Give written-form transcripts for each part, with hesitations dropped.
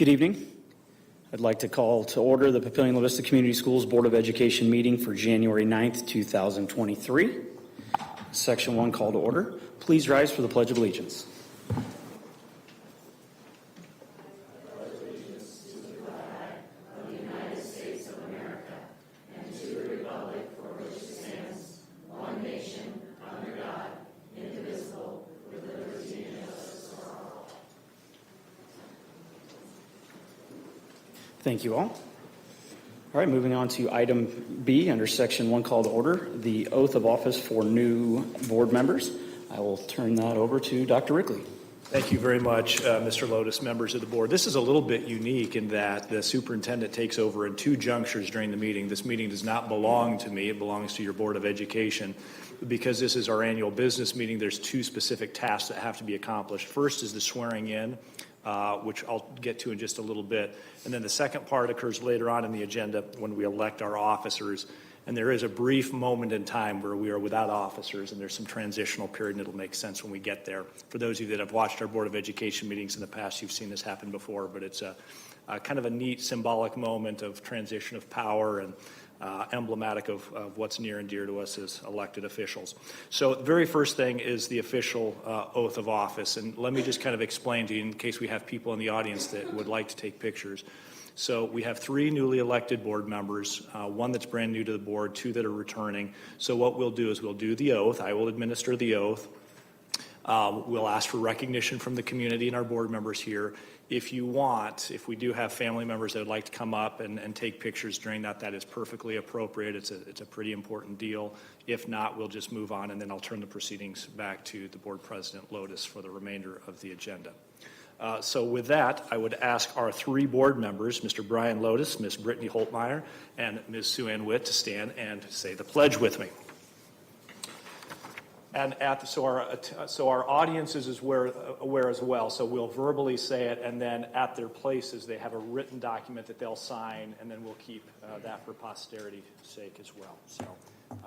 Good evening. I'd like to call to order the Papillion-La Vista Community Schools Board of Education meeting for January 9th, 2023. Section 1, call to order. Please rise for the Pledge of Allegiance. Thank you all. All right, moving on to item B under section 1, call to order, the oath of office for new board members. I will turn that over to Dr. Rickley. Thank you very much, Mr. Lotus, members of the board. This is a little bit unique in that the superintendent takes over in two junctures during the meeting. This meeting does not belong to me. It belongs to your Board of Education. Because this is our annual business meeting, there's two specific tasks that have to be accomplished. First is the swearing in, which I'll get to in just a little bit. And then the second part occurs later on in the agenda when we elect our officers. And there is a brief moment in time where we are without officers, and there's some transitional period, and it'll make sense when we get there. For those of you that have watched our Board of Education meetings in the past, you've seen this happen before, but it's a kind of a neat symbolic moment of transition of power and emblematic of what's near and dear to us as elected officials. So the very first thing is the official oath of office. And let me just kind of explain to you in case we have people in the audience that would like to take pictures. So we have 3 newly elected board members, 1 that's brand new to the board, 2 that are returning. So what we'll do is we'll do the oath. I will administer the oath. We'll ask for recognition from the community and our board members here. If you want, if we do have family members that would like to come up and take pictures during that, that is perfectly appropriate. It's a pretty important deal. If not, we'll just move on, and then I'll turn the proceedings back to the board president, Lotus, for the remainder of the agenda. So with that, I would ask our 3 board members, Mr. Brian Lotus, Ms. Brittany Holtmeyer, and Ms. Sue Ann Witt, to stand and say the pledge with me. And so our audience is aware as well. So we'll verbally say it, and then at their places they have a written document that they'll sign, and then we'll keep that for posterity's sake as well. So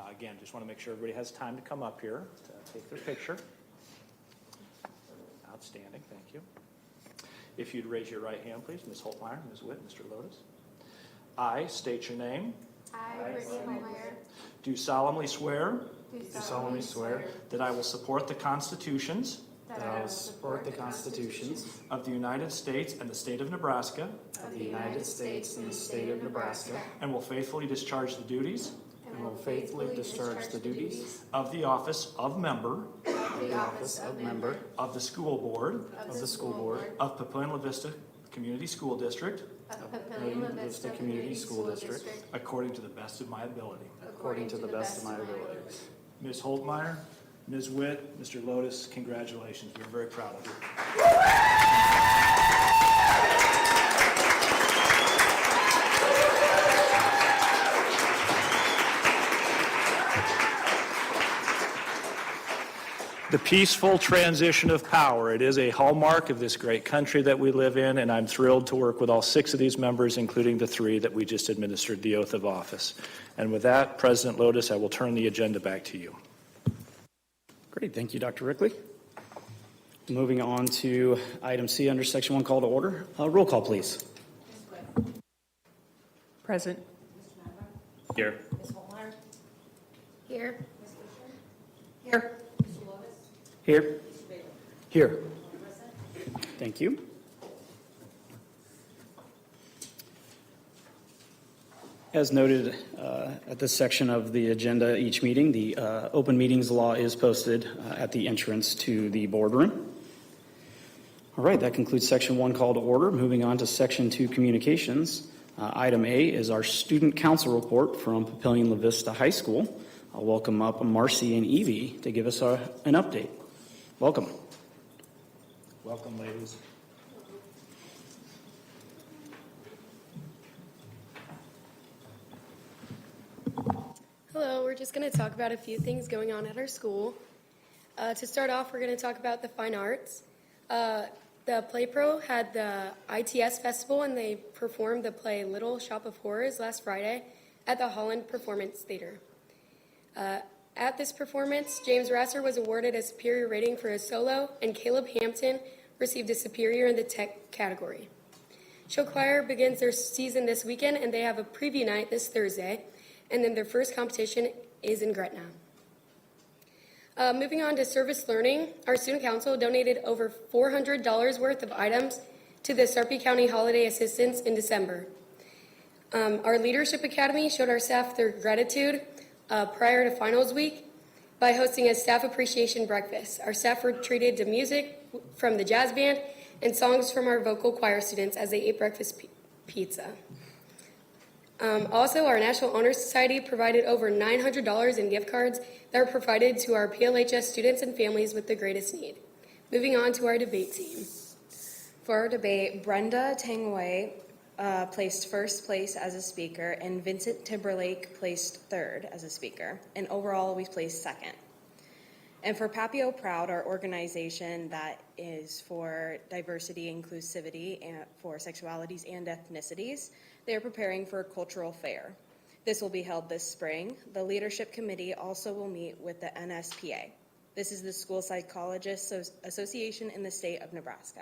again, just want to make sure everybody has time to come up here to take their picture. Outstanding, thank you. If you'd raise your right hand, please, Ms. Holtmeyer, Ms. Witt, Mr. Lotus. I state your name. I, Brittany Holtmeyer, do solemnly swear. Do solemnly swear that I will support the constitutions that I will support the constitutions of the United States and the state of Nebraska, of the United States and the state of Nebraska, and will faithfully discharge the duties and will faithfully discharge the duties of the office of member of of the school board the school board of Papillion-La Vista Community School District of Papillion-La Vista Community School District according to the best of my ability. according to the best of my ability. Ms. Holtmeyer, Ms. Witt, Mr. Lotus, congratulations. We're very proud of you. The peaceful transition of power. It is a hallmark of this great country that we live in, and I'm thrilled to work with all 6 of these members, including the 3 that we just administered the oath of office. And with that, President Lotus, I will turn the agenda back to you. Great, thank you, Dr. Rickley. Moving on to item C under section 1, call to order. Roll call, please. Present. Here. Ms. Holtmeyer? Here. Ms. Fisher? Here. Mr. Lotus? Here. Mr. Bailey? Here. Thank you. As noted at this section of the agenda each meeting, the open meetings law is posted at the entrance to the boardroom. All right, that concludes section 1, call to order. Moving on to section 2, communications. Item A is our student council report from Papillion-La Vista High School. I'll welcome up Marcy and Evie to give us an update. Welcome. Welcome, ladies. Hello, we're just going to talk about a few things going on at our school. To start off, we're going to talk about the fine arts. The Play Pro had the ITS Festival, and they performed the play Little Shop of Horrors last Friday at the Holland Performance Theater. At this performance, James Rasser was awarded a superior rating for his solo, and Caleb Hampton received a superior in the tech category. Show choir begins their season this weekend, and they have a preview night this Thursday. And then their first competition is in Gretna. Moving on to service learning, our student council donated over $400 worth of items to the Sarpy County Holiday Assistance in December. Our Leadership Academy showed our staff their gratitude prior to finals week by hosting a staff appreciation breakfast. Our staff were treated to music from the jazz band and songs from our vocal choir students as they ate breakfast pizza. Also, our National Honor Society provided over $900 in gift cards that were provided to our PLHS students and families with the greatest need. Moving on to our debate team. For our debate, Brenda Tangway placed first place as a speaker, and Vincent Timberlake placed third as a speaker. And overall, we placed second. And for Papio Proud, our organization that is for diversity, inclusivity, and for sexualities and ethnicities, they are preparing for a cultural fair. This will be held this spring. The leadership committee also will meet with the NSPA. This is the School Psychologists Association in the state of Nebraska.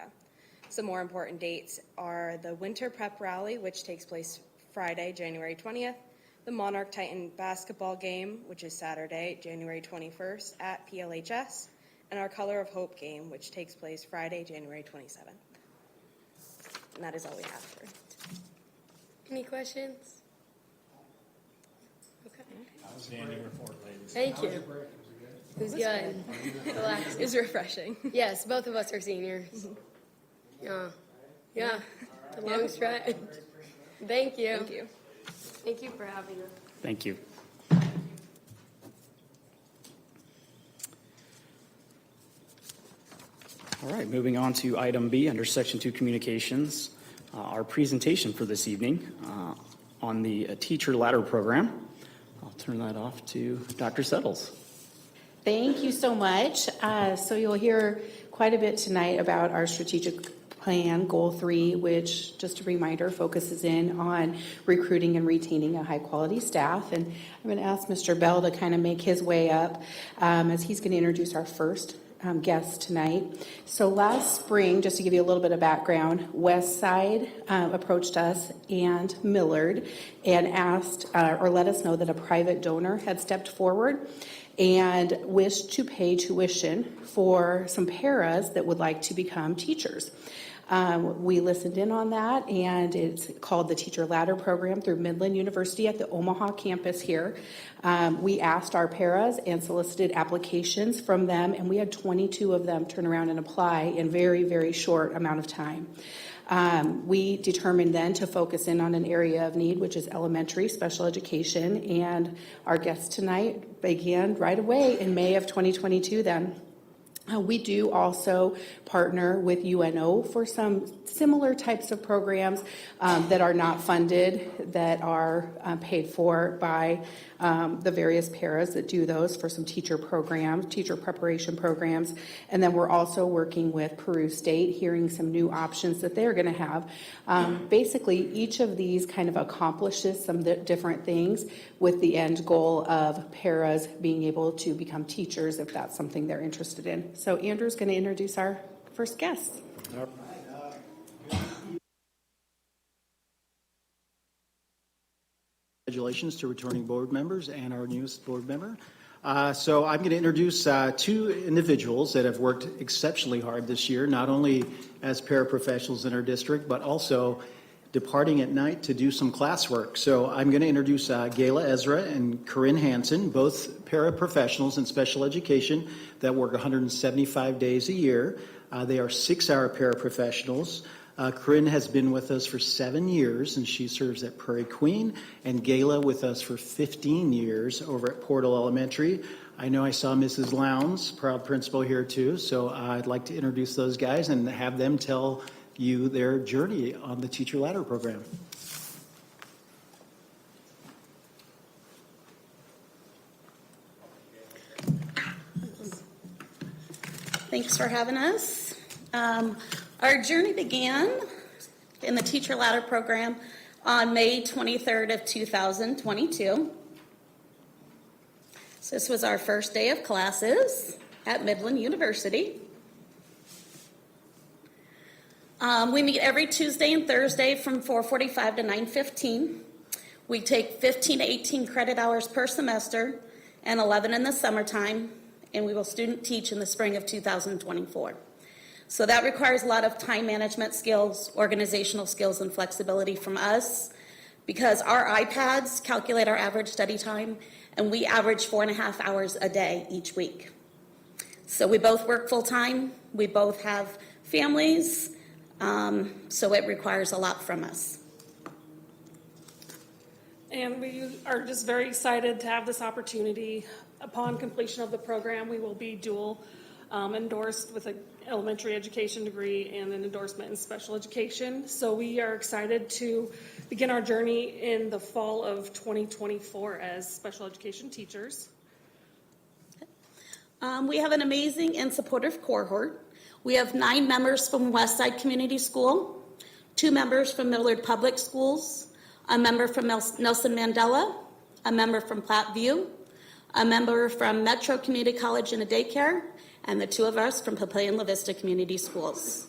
Some more important dates are the Winter Prep Rally, which takes place Friday, January 20th, the Monarch Titan basketball game, which is Saturday, January 21st at PLHS, and our Color of Hope game, which takes place Friday, January 27th. And that is all we have for it. Any questions? Okay. Outstanding report, ladies. Thank you. It was good. Relax. It's refreshing. Yes, both of us are seniors. Yeah, the long stretch. Thank you. Thank you. Thank you for having us. Thank you. All right, moving on to item B under Section 2 Communications. Our presentation for this evening on the Teacher Ladder Program. I'll turn that off to Dr. Settles. Thank you so much. So you'll hear quite a bit tonight about our strategic plan, Goal 3, which, just a reminder, focuses in on recruiting and retaining a high-quality staff. And I'm going to ask Mr. Bell to kind of make his way up as he's going to introduce our first guest tonight. So last spring, just to give you a little bit of background, Westside approached us and Millard and asked or let us know that a private donor had stepped forward and wished to pay tuition for some paras that would like to become teachers. We listened in on that, and it's called the Teacher Ladder Program through Midland University at the Omaha campus here. We asked our paras and solicited applications from them, and we had 22 of them turn around and apply in very, very short amount of time. We determined then to focus in on an area of need, which is elementary special education, and our guest tonight began right away in May of 2022 then. We do also partner with UNO for some similar types of programs that are not funded, that are paid for by the various paras that do those for some teacher programs, teacher preparation programs. And then we're also working with Peru State, hearing some new options that they're going to have. Basically, each of these kind of accomplishes some different things with the end goal of paras being able to become teachers if that's something they're interested in. So Andrew's going to introduce our first guest. Congratulations to returning board members and our newest board member. So I'm going to introduce two individuals that have worked exceptionally hard this year, not only as paraprofessionals in our district, but also departing at night to do some classwork. So I'm going to introduce Gayla Ezra and Corinne Hansen, both paraprofessionals in special education that work 175 days a year. They are 6-hour paraprofessionals. Corinne has been with us for 7 years, and she serves at Prairie Queen, and Gayla with us for 15 years over at Portal Elementary. I know I saw Mrs. Lowndes, proud principal, here too, so I'd like to introduce those guys and have them tell you their journey on the Teacher Ladder Program. Thanks for having us. Our journey began in the Teacher Ladder Program on May 23rd of 2022. So this was our first day of classes at Midland University. We meet every Tuesday and Thursday from 4:45 to 9:15. We take 15 to 18 credit hours per semester and 11 in the summertime, and we will student teach in the spring of 2024. So that requires a lot of time management skills, organizational skills, and flexibility from us, because our iPads calculate our average study time, and we average 4.5 hours a day each week. So we both work full-time, we both have families, so it requires a lot from us. And we are just very excited to have this opportunity. Upon completion of the program, we will be dual endorsed with an elementary education degree and an endorsement in special education. So we are excited to begin our journey in the fall of 2024 as special education teachers. We have an amazing and supportive cohort. We have 9 members from Westside Community School, 2 members from Millard Public Schools, a member from Nelson Mandela, a member from Platteview, a member from Metro Community College and a daycare, and the 2 of us from Papillion La Vista Community Schools.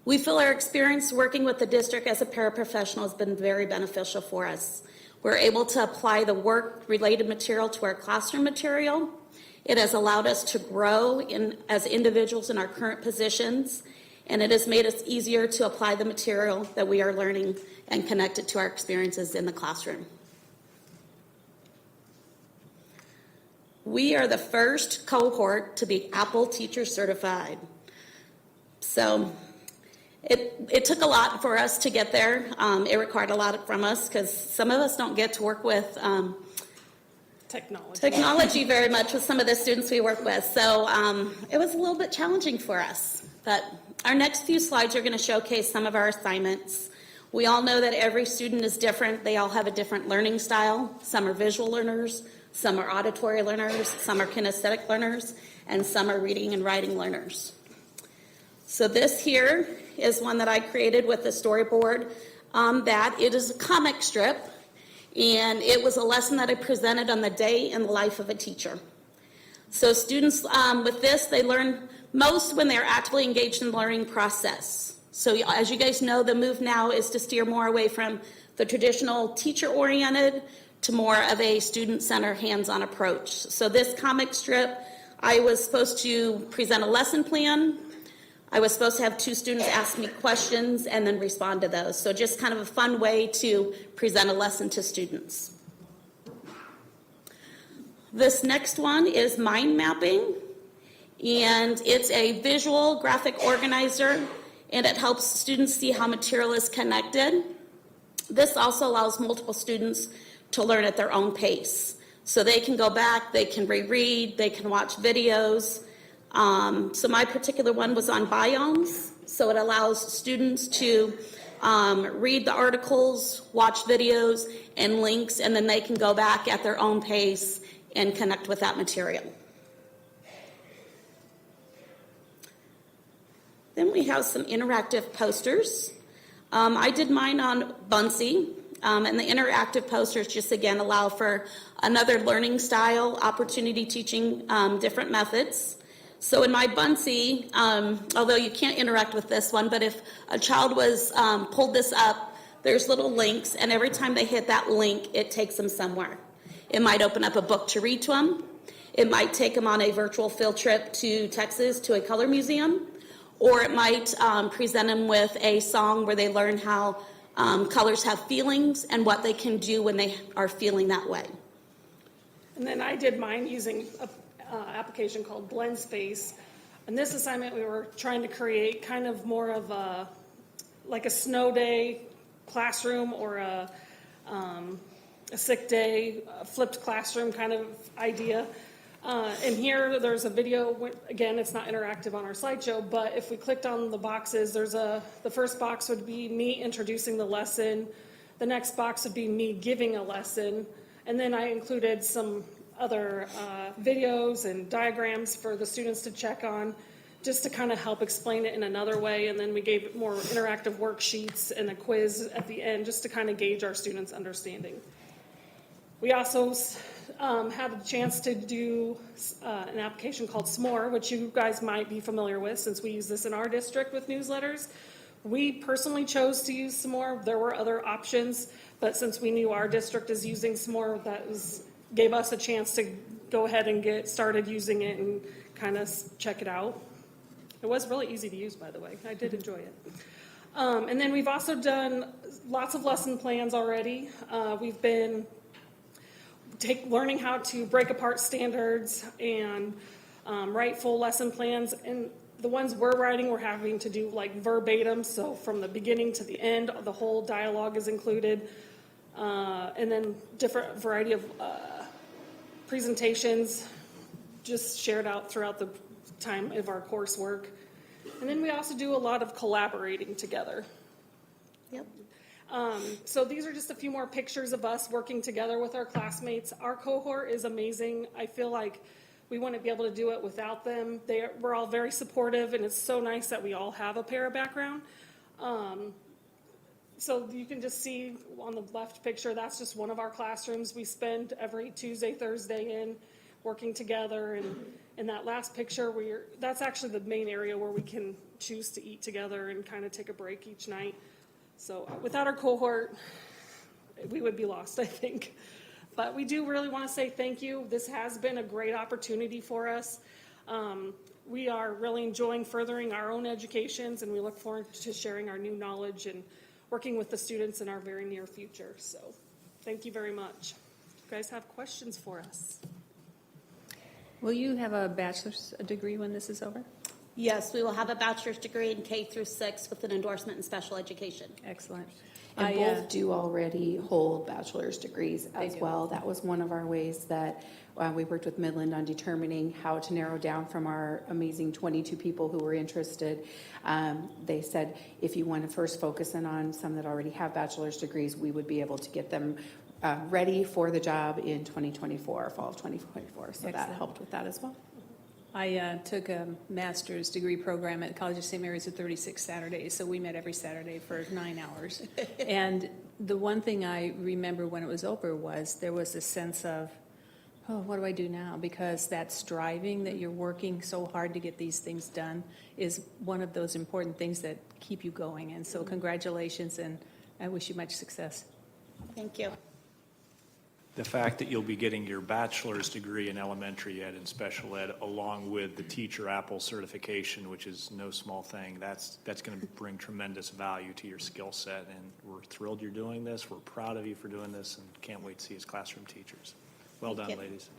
We feel our experience working with the district as a paraprofessional has been very beneficial for us. We're able to apply the work-related material to our classroom material. It has allowed us to grow as individuals in our current positions, and it has made us easier to apply the material that we are learning and connect it to our experiences in the classroom. We are the first cohort to be Apple Teacher Certified. So it took a lot for us to get there. It required a lot from us because some of us don't get to work with technology very much with some of the students we work with. So it was a little bit challenging for us. But our next few slides are going to showcase some of our assignments. We all know that every student is different. They all have a different learning style. Some are visual learners, some are auditory learners, some are kinesthetic learners, and some are reading and writing learners. So this here is one that I created with the storyboard. That it is a comic strip, and it was a lesson that I presented on the day in the life of a teacher. So students with this, they learn most when they're actively engaged in the learning process. So as you guys know, the move now is to steer more away from the traditional teacher-oriented to more of a student-centered, hands-on approach. So this comic strip, I was supposed to present a lesson plan. I was supposed to have 2 students ask me questions and then respond to those. So just kind of a fun way to present a lesson to students. This next one is mind mapping, and it's a visual graphic organizer, and it helps students see how material is connected. This also allows multiple students to learn at their own pace. So they can go back, they can reread, they can watch videos. So my particular one was on biomes. So it allows students to read the articles, watch videos and links, and then they can go back at their own pace and connect with that material. Then we have some interactive posters. I did mine on Bunsey, and the interactive posters just again allow for another learning style, opportunity teaching different methods. So in my Bunsey, although you can't interact with this one, but if a child was pulled this up, there's little links, and every time they hit that link, it takes them somewhere. It might open up a book to read to them. It might take them on a virtual field trip to Texas to a color museum, or it might present them with a song where they learn how colors have feelings and what they can do when they are feeling that way. And then I did mine using an application called Blend Space. In this assignment, we were trying to create kind of more of a, like a snow day classroom or a sick day, a flipped classroom kind of idea. And here there's a video, again, it's not interactive on our slideshow, but if we clicked on the boxes, the first box would be me introducing the lesson, the next box would be me giving a lesson, and then I included some other videos and diagrams for the students to check on, just to kind of help explain it in another way, and then we gave more interactive worksheets and a quiz at the end, just to kind of gauge our students' understanding. We also had a chance to do an application called S'more, which you guys might be familiar with since we use this in our district with newsletters, We personally chose to use some more. There were other options, but since we knew our district is using some more, gave us a chance to go ahead and get started using it and kind of check it out. It was really easy to use, by the way. I did enjoy it. And then we've also done lots of lesson plans already. We've been learning how to break apart standards and write full lesson plans. And the ones we're writing, we're having to do like verbatim. So from the beginning to the end, the whole dialogue is included. And then different variety of presentations just shared out throughout the time of our coursework. And then we also do a lot of collaborating together. Yep. So these are just a few more pictures of us working together with our classmates. Our cohort is amazing. I feel like we wouldn't be able to do it without them. We're all very supportive, and it's so nice that we all have a para background. So you can just see on the left picture, that's just one of our classrooms. We spend every Tuesday, Thursday in working together. And in that last picture, that's actually the main area where we can choose to eat together and kind of take a break each night. So without our cohort, we would be lost, I think. But we do really want to say thank you. This has been a great opportunity for us. We are really enjoying furthering our own educations, and we look forward to sharing our new knowledge and working with the students in our very near future. So thank you very much. You guys have questions for us? Will you have a bachelor's degree when this is over? Yes, we will have a bachelor's degree in K through 6 with an endorsement in special education. Excellent. And both do already hold bachelor's degrees as well. That was one of our ways that we worked with Midland on determining how to narrow down from our amazing 22 people who were interested. They said, if you want to first focus in on some that already have bachelor's degrees, we would be able to get them ready for the job in 2024, fall of 2024. So Excellent. that helped with that as well. I took a master's degree program at College of St. Mary's at 36 Saturdays, so we met every Saturday for 9 hours. And the one thing I remember when it was over was there was a sense of, oh, what do I do now? Because that striving that you're working so hard to get these things done is one of those important things that keep you going. And so congratulations, and I wish you much success. Thank you. The fact that you'll be getting your bachelor's degree in elementary ed and special ed along with the Teacher Apple certification, which is no small thing, that's going to bring tremendous value to your skill set. And we're thrilled you're doing this. We're proud of you for doing this and can't wait to see you as classroom teachers. Well done, ladies.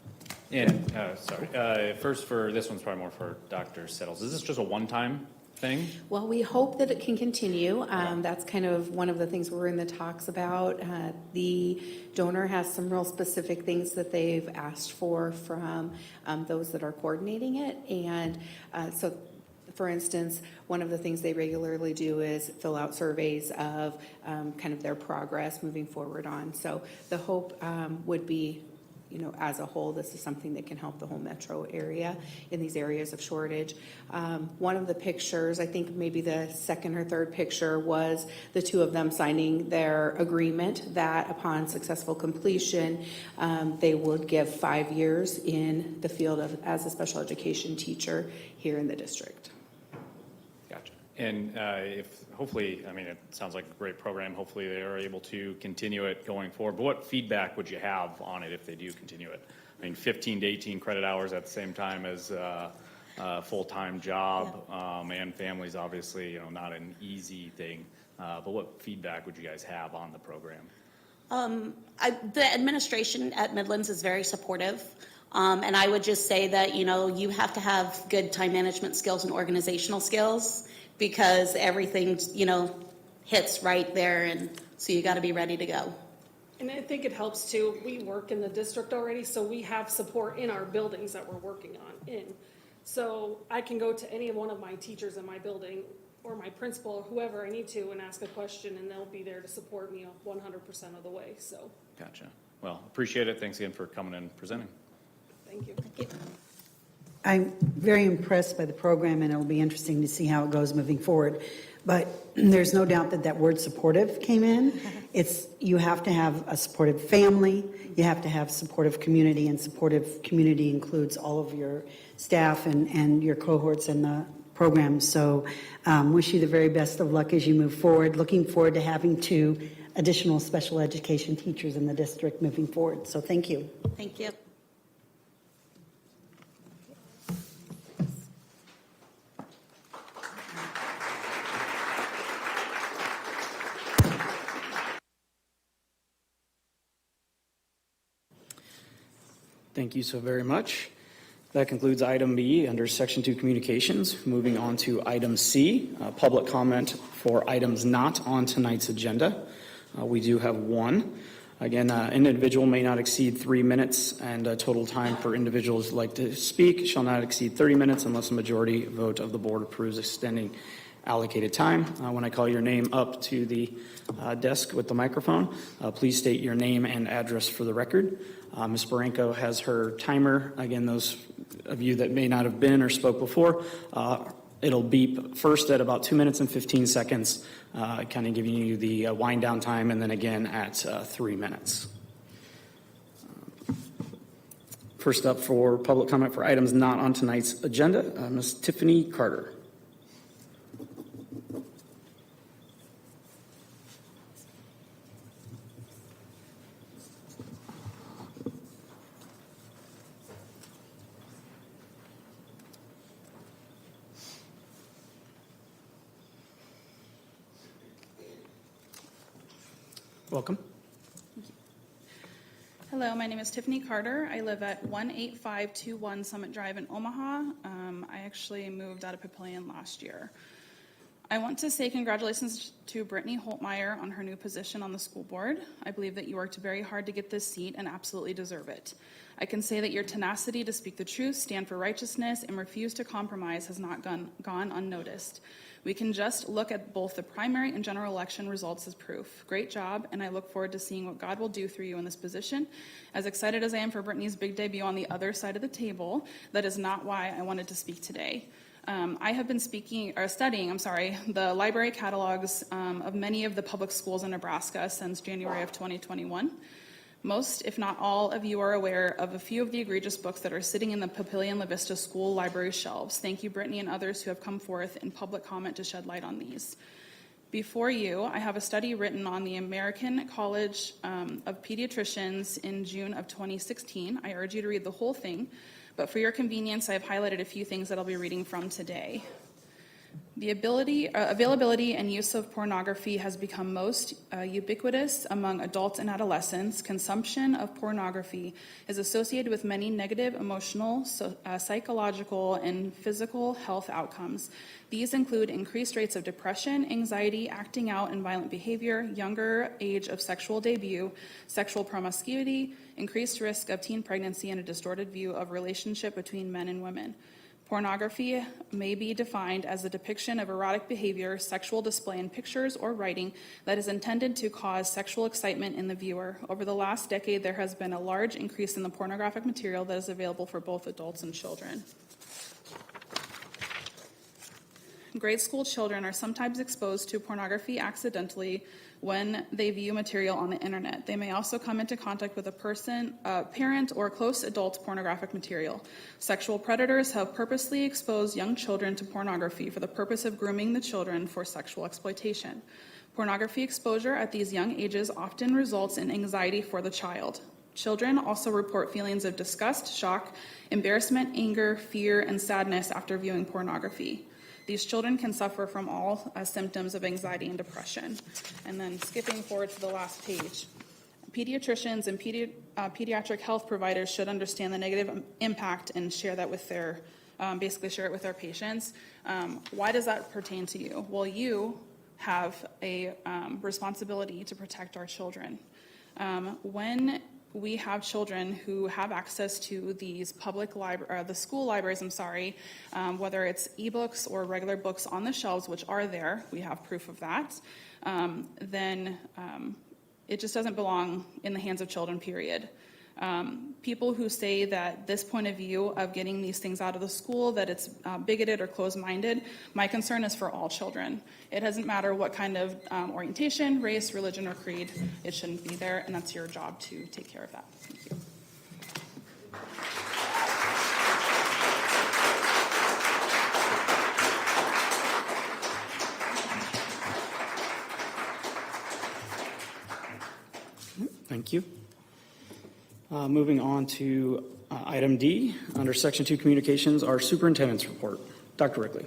And, first for, this one's probably more for Dr. Settles. Is this just a one-time thing? Well, we hope that it can continue. That's kind of one of the things we're in the talks about. The donor has some real specific things that they've asked for from those that are coordinating it. And so, for instance, one of the things they regularly do is fill out surveys of kind of their progress moving forward on. So the hope would be, you know, as a whole, this is something that can help the whole metro area in these areas of shortage. One of the pictures, I think maybe the second or third picture, was the two of them signing their agreement that upon successful completion, they would give 5 years in the field as a special education teacher here in the district. Gotcha. And hopefully, I mean, it sounds like a great program. Hopefully they are able to continue it going forward. But what feedback would you have on it if they do continue it? I mean, 15 to 18 credit hours at the same time as a full-time job, and families, obviously, you know, not an easy thing. But what feedback would you guys have on the program? The administration at Midlands is very supportive. And I would just say that, you know, you have to have good time management skills and organizational skills, because everything, you know, hits right there, and so you got to be ready to go. And I think it helps too. We work in the district already, so we have support in our buildings that we're working on. So I can go to any one of my teachers in my building or my principal or whoever I need to and ask a question, and they'll be there to support me 100% of the way. So. Gotcha. Well, appreciate it. Thanks again for coming and presenting. Thank you. Thank you. I'm very impressed by the program, and it'll be interesting to see how it goes moving forward. But there's no doubt that word supportive came in. You have to have a supportive family. You have to have supportive community, and supportive community includes all of your staff and your cohorts in the program. So wish you the very best of luck as you move forward. Looking forward to having 2 additional special education teachers in the district moving forward. So thank you. Thank you. Thank you so very much. That concludes item B under Section 2 Communications. Moving on to item C, public comment for items not on tonight's agenda. We do have one. Again, an individual may not exceed 3 minutes, and total time for individuals who like to speak shall not exceed 30 minutes unless a majority vote of the board approves extending allocated time. When I call your name up to the desk with the microphone, please state your name and address for the record. Ms. Barranco has her timer. Again, those of you that may not have been or spoke before, it'll beep first at about 2 minutes and 15 seconds, kind of giving you the wind down time, and then again at 3 minutes. First up for public comment for items not on tonight's agenda, Ms. Tiffany Carter. Welcome. Hello, my name is Tiffany Carter. I live at 18521 Summit Drive in Omaha. I actually moved out of Papillion last year. I want to say congratulations to Brittany Holtmeyer on her new position on the school board. I believe that you worked very hard to get this seat and absolutely deserve it. I can say that your tenacity to speak the truth, stand for righteousness, and refuse to compromise has not gone unnoticed. We can just look at both the primary and general election results as proof. Great job, and I look forward to seeing what God will do through you in this position. As excited as I am for Brittany's big debut on the other side of the table, that is not why I wanted to speak today. I have been studying the library catalogs of many of the public schools in Nebraska since January of 2021. Most, if not all, of you are aware of a few of the egregious books that are sitting in the Papillion La Vista School library shelves. Thank you, Brittany, and others who have come forth in public comment to shed light on these. Before you, I have a study written on the American College of Pediatricians in June of 2016. I urge you to read the whole thing, but for your convenience, I have highlighted a few things that I'll be reading from today. The availability and use of pornography has become most ubiquitous among adults and adolescents. Consumption of pornography is associated with many negative emotional, psychological, and physical health outcomes. These include increased rates of depression, anxiety, acting out, and violent behavior, younger age of sexual debut, sexual promiscuity, increased risk of teen pregnancy, and a distorted view of relationship between men and women. Pornography may be defined as the depiction of erotic behavior, sexual display in pictures or writing that is intended to cause sexual excitement in the viewer. Over the last decade, there has been a large increase in the pornographic material that is available for both adults and children. Grade school children are sometimes exposed to pornography accidentally when they view material on the internet. They may also come into contact with a parent, or close adult pornographic material. Sexual predators have purposely exposed young children to pornography for the purpose of grooming the children for sexual exploitation. Pornography exposure at these young ages often results in anxiety for the child. Children also report feelings of disgust, shock, embarrassment, anger, fear, and sadness after viewing pornography. These children can suffer from all symptoms of anxiety and depression. And then skipping forward to the last page. Pediatricians and pediatric health providers should understand the negative impact and share that with their, share it with their patients. Why does that pertain to you? Well, you have a responsibility to protect our children. When we have children who have access to these the school libraries, whether it's ebooks or regular books on the shelves, which are there, we have proof of that, then it just doesn't belong in the hands of children, period. People who say that this point of view of getting these things out of the school, that it's bigoted or closed-minded, my concern is for all children. It doesn't matter what kind of orientation, race, religion, or creed, it shouldn't be there, and that's your job to take care of that. Thank you. Moving on to item D, under Section 2 Communications, our superintendent's report. Dr. Rickley.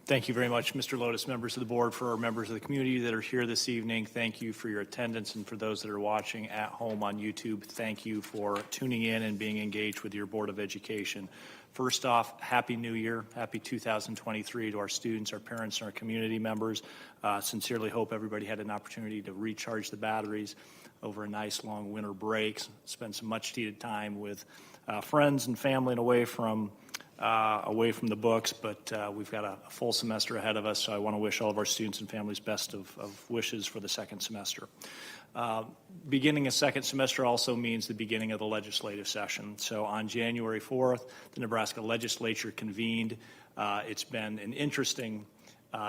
Thank you very much, Mr. Lotus, members of the board, for our members of the community that are here this evening. Thank you for your attendance, and for those that are watching at home on YouTube, thank you for tuning in and being engaged with your Board of Education. First off, Happy New Year, Happy 2023 to our students, our parents, and our community members. Sincerely hope everybody had an opportunity to recharge the batteries over a nice long winter break, spend some much-needed time with friends and family and away from the books, but we've got a full semester ahead of us, so I want to wish all of our students and families best of wishes for the second semester. Beginning a second semester also means the beginning of the legislative session. So on January 4th, the Nebraska legislature convened. It's been an interesting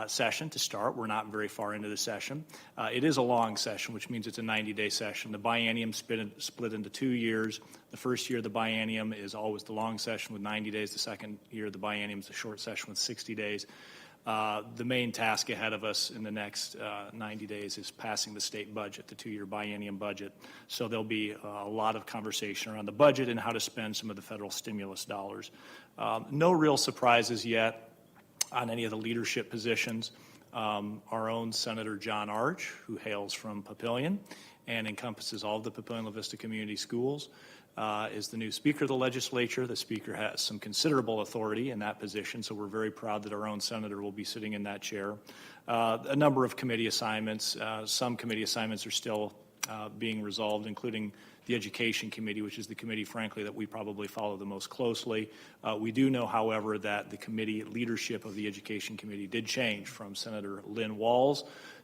session to start. We're not very far into the session. It is a long session, which means it's a 90-day session. The biennium split into 2 years. The first year of the biennium is always the long session with 90 days. The second year of the biennium is the short session with 60 days. The main task ahead of us in the next 90 days is passing the state budget, the 2-year biennium budget. So there'll be a lot of conversation around the budget and how to spend some of the federal stimulus dollars. No real surprises yet on any of the leadership positions. Our own Senator John Arch, who hails from Papillion and encompasses all of the Papillion-La Vista Community Schools, is the new Speaker of the Legislature. The Speaker has some considerable authority in that position, so we're very proud that our own Senator will be sitting in that chair. A number of committee assignments. Some committee assignments are still being resolved, including the Education Committee, which is the committee, frankly, that we probably follow the most closely. We do know, however, that the committee leadership of the Education Committee did change from Senator Lynn Walls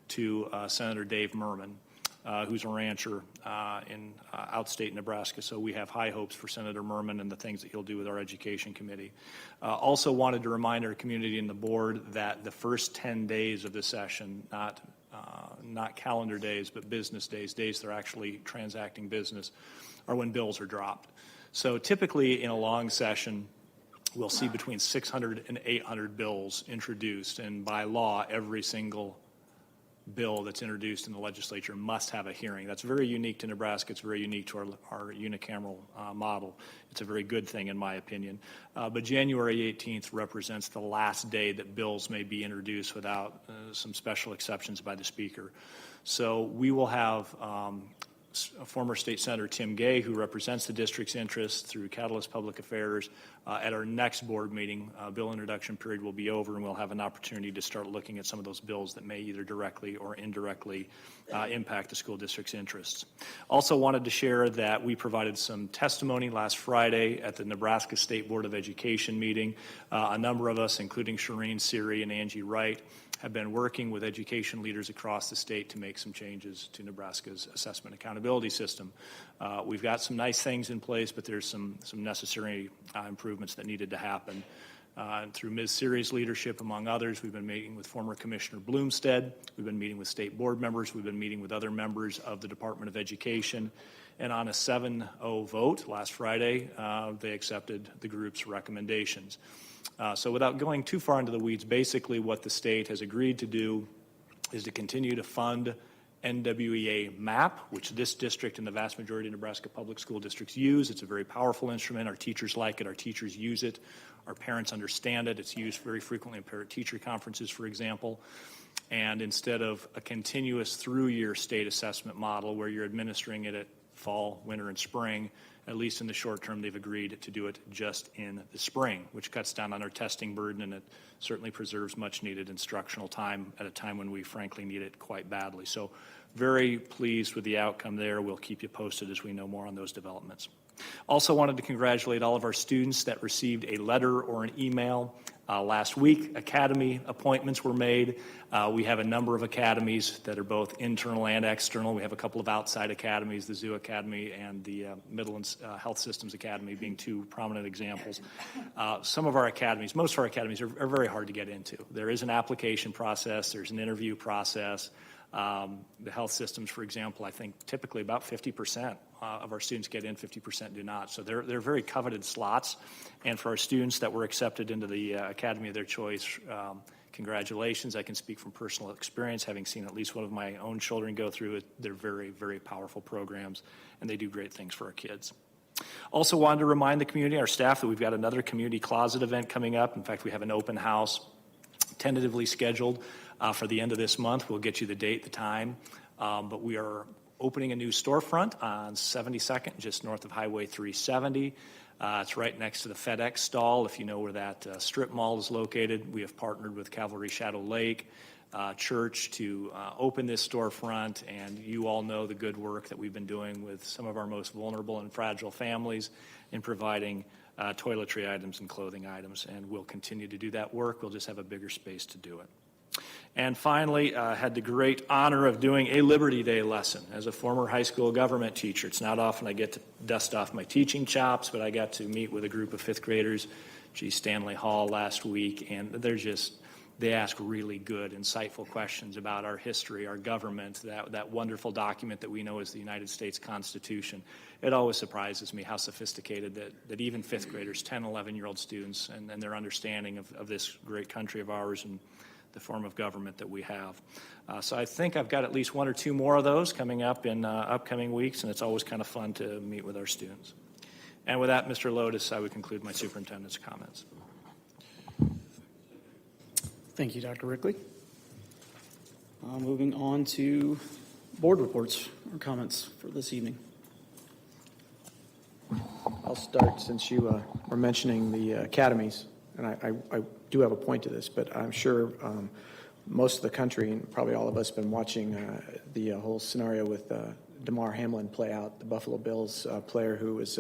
to Senator Dave Merman, who's a rancher in outstate Nebraska. So we have high hopes for Senator Merman and the things that he'll do with our Education Committee. Also wanted to remind our community and the board that the first 10 days of the session, not calendar days, but business days, days they're actually transacting business, are when bills are dropped. So typically in a long session, we'll see between 600 and 800 bills introduced, and by law, every single bill that's introduced in the legislature must have a hearing. That's very unique to Nebraska. It's very unique to our unicameral model. It's a very good thing, in my opinion. But January 18th represents the last day that bills may be introduced without some special exceptions by the Speaker. So we will have former State Senator Tim Gay, who represents the district's interests through Catalyst Public Affairs. At our next board meeting, bill introduction period will be over, and we'll have an opportunity to start looking at some of those bills that may either directly or indirectly impact the school district's interests. Also wanted to share that we provided some testimony last Friday at the Nebraska State Board of Education meeting. A number of us, including Shireen Siri and Angie Wright, have been working with education leaders across the state to make some changes to Nebraska's assessment accountability system. We've got some nice things in place, but there's some necessary improvements that needed to happen. Through Ms. Siri's leadership, among others, we've been meeting with former Commissioner Bloomstead. We've been meeting with state board members. We've been meeting with other members of the Department of Education. And on a 7-0 vote last Friday, they accepted the group's recommendations. So without going too far into the weeds, basically what the state has agreed to do is to continue to fund NWEA MAP, which this district and the vast majority of Nebraska public school districts use. It's a very powerful instrument. Our teachers like it. Our teachers use it. Our parents understand it. It's used very frequently in parent-teacher conferences, for example. And instead of a continuous through-year state assessment model where you're administering it at fall, winter, and spring, at least in the short term, they've agreed to do it just in the spring, which cuts down on our testing burden, and it certainly preserves much-needed instructional time at a time when we frankly need it quite badly. So very pleased with the outcome there. We'll keep you posted as we know more on those developments. Also wanted to congratulate all of our students that received a letter or an email last week. Academy appointments were made. We have a number of academies that are both internal and external. We have a couple of outside academies, the Zoo Academy and the Midland Health Systems Academy being two prominent examples. Some of our academies, most of our academies are very hard to get into. There is an application process. There's an interview process. The health systems, for example, I think typically about 50% of our students get in, 50% do not. So they're very coveted slots. And for our students that were accepted into the academy of their choice, congratulations. I can speak from personal experience, having seen at least one of my own children go through it. They're very, very powerful programs, and they do great things for our kids. Also wanted to remind the community, our staff, that we've got another community closet event coming up. In fact, we have an open house tentatively scheduled for the end of this month. We'll get you the date, the time, but we are opening a new storefront on 72nd, just north of Highway 370. It's right next to the FedEx stall. If you know where that strip mall is located, we have partnered with Calvary Shadow Lake Church to open this storefront, and you all know the good work that we've been doing with some of our most vulnerable and fragile families in providing toiletry items and clothing items, and we'll continue to do that work. We'll just have a bigger space to do it. And finally, had the great honor of doing a Liberty Day lesson as a former high school government teacher. It's not often I get to dust off my teaching chops, but I got to meet with a group of fifth graders, Stanley Hall, last week, and they ask really good, insightful questions about our history, our government, that wonderful document that we know as the United States Constitution. It always surprises me how sophisticated that even fifth graders, 10, 11-year-old students, and their understanding of this great country of ours and the form of government that we have. So I think I've got at least one or two more of those coming up in upcoming weeks, and it's always kind of fun to meet with our students. And with that, Mr. Lotus, I would conclude my superintendent's comments. Thank you, Dr. Rickley. Moving on to board reports or comments for this evening. I'll start since you were mentioning the academies, and I do have a point to this, but I'm sure most of the country, and probably all of us, have been watching the whole scenario with Damar Hamlin play out, the Buffalo Bills player who was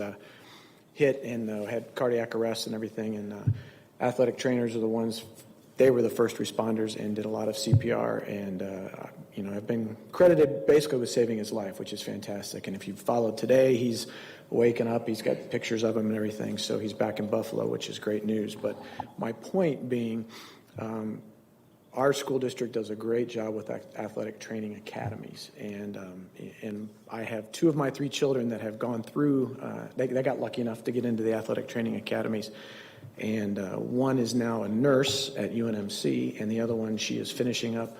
hit and had cardiac arrest and everything, and athletic trainers are the ones, they were the first responders and did a lot of CPR, and have been credited basically with saving his life, which is fantastic. And if you followed today, he's waking up, he's got pictures of him and everything, so he's back in Buffalo, which is great news. But my point being, our school district does a great job with athletic training academies, and I have two of my three children that have gone through, they got lucky enough to get into the athletic training academies, and one is now a nurse at UNMC, and the other one, she is finishing up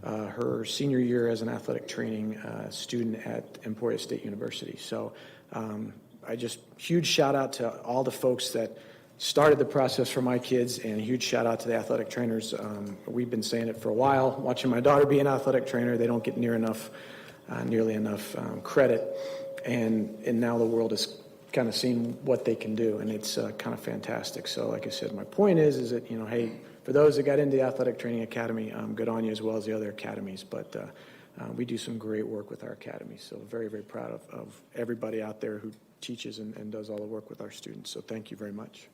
her senior year as an athletic training student at Emporia State University. So huge shout out to all the folks that started the process for my kids, and a huge shout out to the athletic trainers. We've been saying it for a while, watching my daughter be an athletic trainer. They don't get nearly enough credit, and now the world is kind of seeing what they can do, and it's kind of fantastic. So like I said, my point is that, hey, for those that got into the athletic training academy, good on you, as well as the other academies, but we do some great work with our academies, so very, very proud of everybody out there who teaches and does all the work with our students, so thank you very much.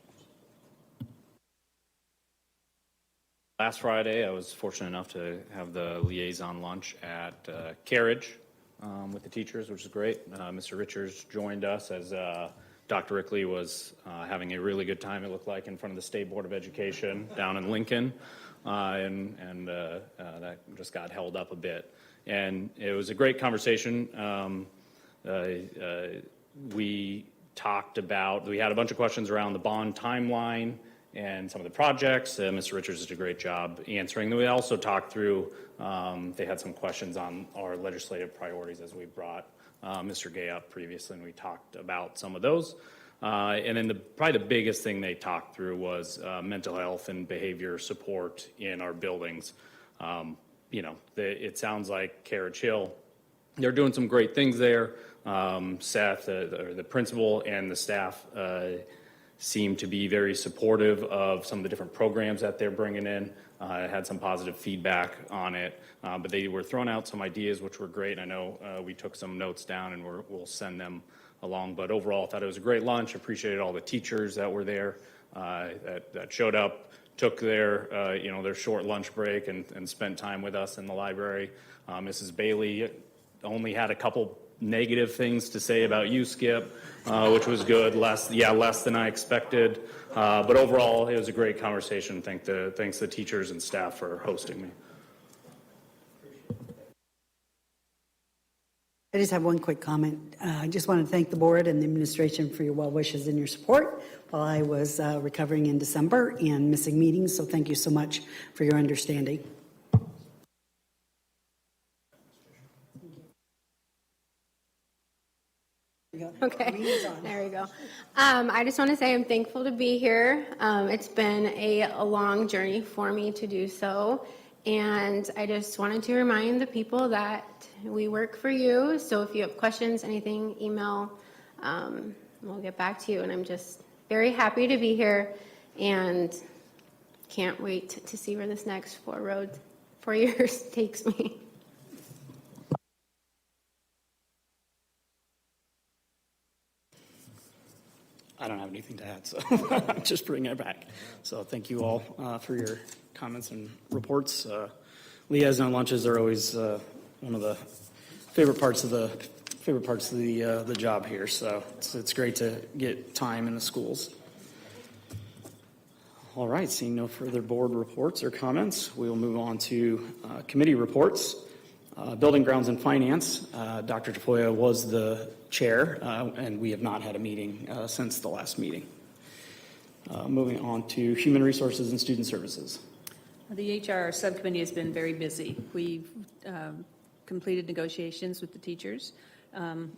Last Friday, I was fortunate enough to have the liaison lunch at Carriage with the teachers, which is great. Mr. Richards joined us as Dr. Rickley was having a really good time, it looked like, in front of the State Board of Education down in Lincoln, and that just got held up a bit. And it was a great conversation. We had a bunch of questions around the bond timeline and some of the projects. Mr. Richards did a great job answering. Then we also talked through, they had some questions on our legislative priorities as we brought Mr. Gay up previously, and we talked about some of those. And then probably the biggest thing they talked through was mental health and behavior support in our buildings. It sounds like Carriage Hill, they're doing some great things there. Seth, the principal, and the staff seem to be very supportive of some of the different programs that they're bringing in. I had some positive feedback on it, but they were throwing out some ideas which were great. I know we took some notes down, and we'll send them along. But overall, I thought it was a great lunch. Appreciated all the teachers that were there that showed up, took their short lunch break and spent time with us in the library. Mrs. Bailey only had a couple negative things to say about you, Skip, which was good. Less than I expected. But overall, it was a great conversation. Thanks the teachers and staff for hosting me. I just have one quick comment. I just want to thank the board and the administration for your well wishes and your support while I was recovering in December and missing meetings. So thank you so much for your understanding. Okay, there we go. I just want to say I'm thankful to be here. It's been a long journey for me to do so. And I just wanted to remind the people that we work for you. So if you have questions, anything, email, we'll get back to you. And I'm just very happy to be here and can't wait to see where this next 4 years takes me. I don't have anything to add, so just bringing it back. So thank you all for your comments and reports. Liaison lunches are always one of the favorite parts of the job here. So it's great to get time in the schools. All right, seeing no further board reports or comments, we will move on to committee reports. Building, Grounds, and Finance, Dr. Tafoya was the chair, and we have not had a meeting since the last meeting. Moving on to Human Resources and Student Services. The HR subcommittee has been very busy. We've completed negotiations with the teachers. On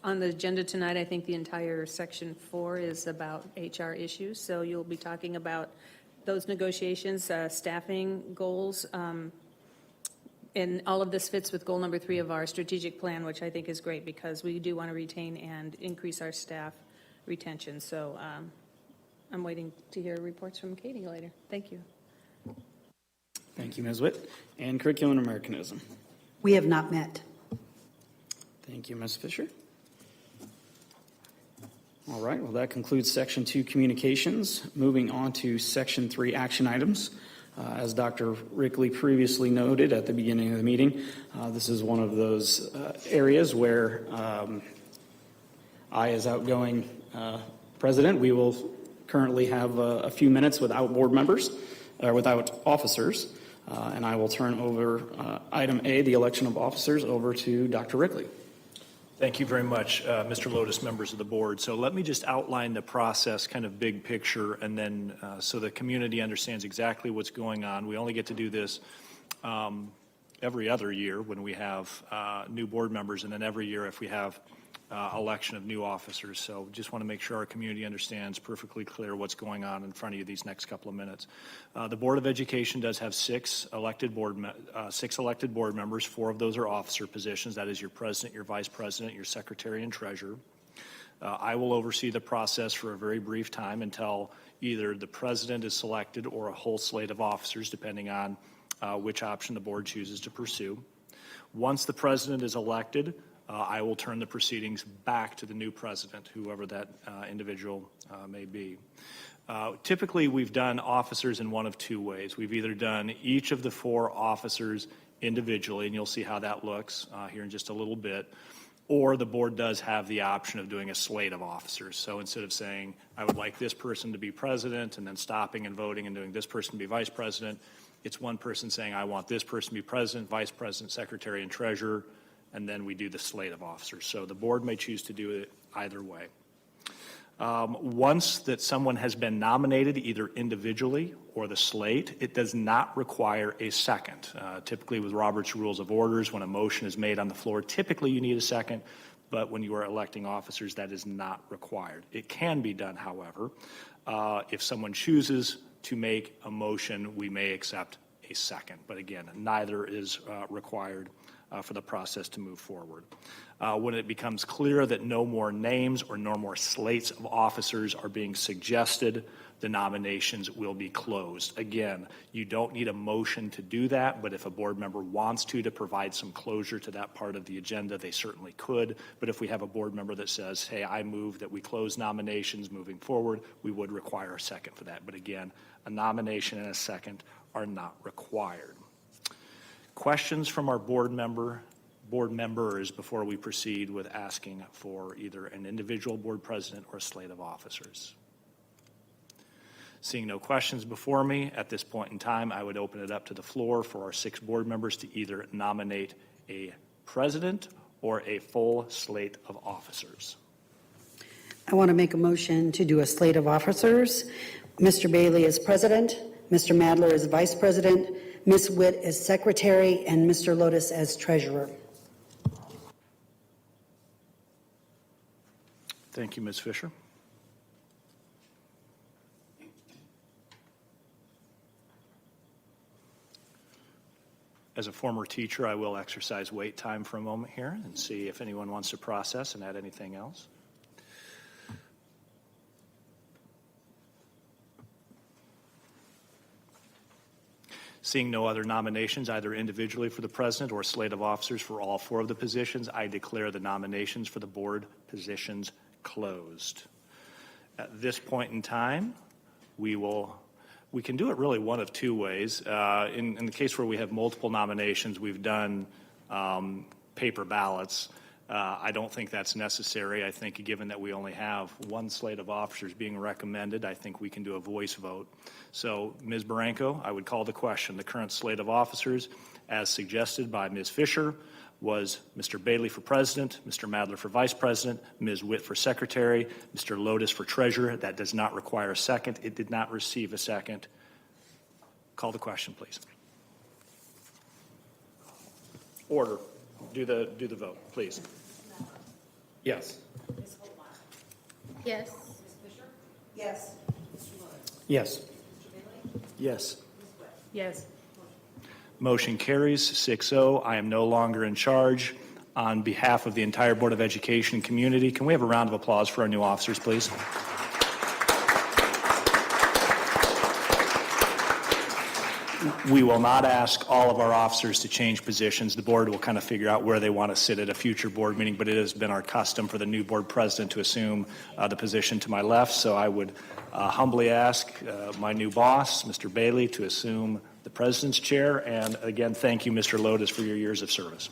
the agenda tonight, I think the entire section 4 is about HR issues, so you'll be talking about those negotiations, staffing goals, and all of this fits with goal number 3 of our strategic plan, which I think is great because we do want to retain and increase our staff retention. So I'm waiting to hear reports from Katie later. Thank you. Thank you, Ms. Witt. And Curriculum and Americanism. We have not met. Thank you, Ms. Fisher. All right, well, that concludes Section 2 Communications. Moving on to Section 3 Action Items. As Dr. Rickley previously noted at the beginning of the meeting, this is one of those areas where I, as outgoing president, we will currently have a few minutes without board members, or without officers, and I will turn over item A, the election of officers, over to Dr. Rickley. Thank you very much, Mr. Lotus, members of the board. So let me just outline the process, kind of big picture, and then so the community understands exactly what's going on. We only get to do this every other year when we have new board members, and then every year if we have election of new officers. So just want to make sure our community understands perfectly clear what's going on in front of you these next couple of minutes. The Board of Education does have 6 elected board members. 4 of those are officer positions. That is your president, your vice president, your secretary, and treasurer. I will oversee the process for a very brief time until either the president is selected or a whole slate of officers, depending on which option the board chooses to pursue. Once the president is elected, I will turn the proceedings back to the new president, whoever that individual may be. Typically, we've done officers in one of 2 ways. We've either done each of the 4 officers individually, and you'll see how that looks here in just a little bit, or the board does have the option of doing a slate of officers. So instead of saying, I would like this person to be president, and then stopping and voting and doing this person to be vice president, it's one person saying, I want this person to be president, vice president, secretary, and treasurer, and then we do the slate of officers. So the board may choose to do it either way. Once that someone has been nominated, either individually or the slate, it does not require a second. Typically with Robert's Rules of Orders, when a motion is made on the floor, typically you need a second, but when you are electing officers, that is not required. It can be done, however. If someone chooses to make a motion, we may accept a second. But again, neither is required for the process to move forward. When it becomes clear that no more names or no more slates of officers are being suggested, the nominations will be closed. Again, you don't need a motion to do that, but if a board member wants to provide some closure to that part of the agenda, they certainly could. But if we have a board member that says, hey, I move that we close nominations moving forward, we would require a second for that. But again, a nomination and a second are not required. Questions from our board members before we proceed with asking for either an individual board president or a slate of officers? Seeing no questions before me, at this point in time, I would open it up to the floor for our 6 board members to either nominate a president or a full slate of officers? I want to make a motion to do a slate of officers. Mr. Bailey is president, Mr. Madler is vice president, Ms. Witt as secretary, and Mr. Lotus as treasurer. Thank you, Ms. Fisher. As a former teacher, I will exercise wait time for a moment here and see if anyone wants to process and add anything else. Seeing no other nominations, either individually for the president or a slate of officers for all four of the positions, I declare the nominations for the board positions closed. At this point in time, we can do it really one of two ways. In the case where we have multiple nominations, we've done paper ballots. I don't think that's necessary. I think given that we only have one slate of officers being recommended, I think we can do a voice vote. So, Ms. Barranco, I would call the question. The current slate of officers, as suggested by Ms. Fisher, was Mr. Bailey for president, Mr. Madler for vice president, Ms. Witt for secretary, Mr. Lotus for treasurer. That does not require a second. It did not receive a second. Call the question, please. Order. Do the vote, please. Yes. Yes. Yes. Yes. Yes. Yes. Motion carries 6-0. I am no longer in charge. On behalf of the entire Board of Education and community, can we have a round of applause for our new officers, please? We will not ask all of our officers to change positions. The board will kind of figure out where they want to sit at a future board meeting, but it has been our custom for the new board president to assume the position to my left. So I would humbly ask my new boss, Mr. Bailey, to assume the president's chair. And again, thank you, Mr. Lotus, for your years of service.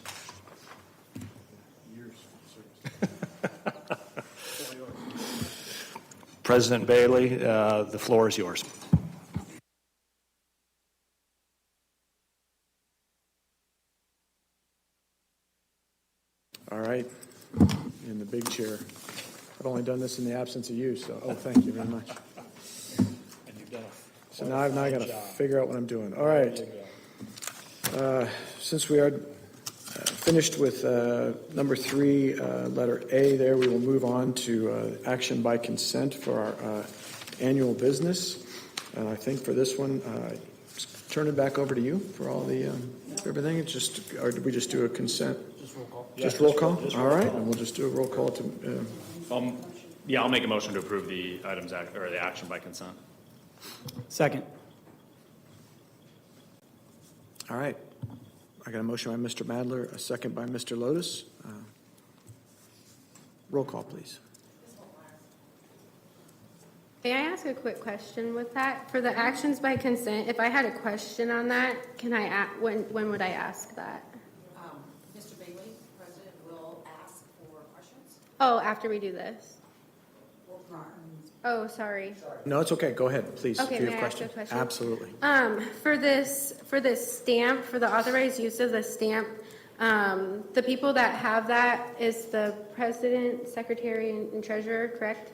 President Bailey, the floor is yours. All right, in the big chair. I've only done this in the absence of you, so, thank you very much. So now I've got to figure out what I'm doing. All right. Since we are finished with number 3, letter A there, we will move on to action by consent for our annual business. And I think for this one, turn it back over to you for all the, everything. It's just, or did we just do a consent? Just roll call. Just roll call? All right, and we'll just do a roll call to. Yeah, I'll make a motion to approve the items or the action by consent. Second. All right. I got a motion by Mr. Madler, a second by Mr. Lotus. Roll call, please. May I ask a quick question with that? For the actions by consent, if I had a question on that, can I, when would I ask that? Mr. Bailey, President, will ask for questions. Oh, after we do this? Oh, sorry. No, it's okay. Go ahead, please. Okay, if you may have I ask a questions. question? Absolutely. For this stamp, for the authorized use of the stamp, the people that have that is the president, secretary, and treasurer, correct?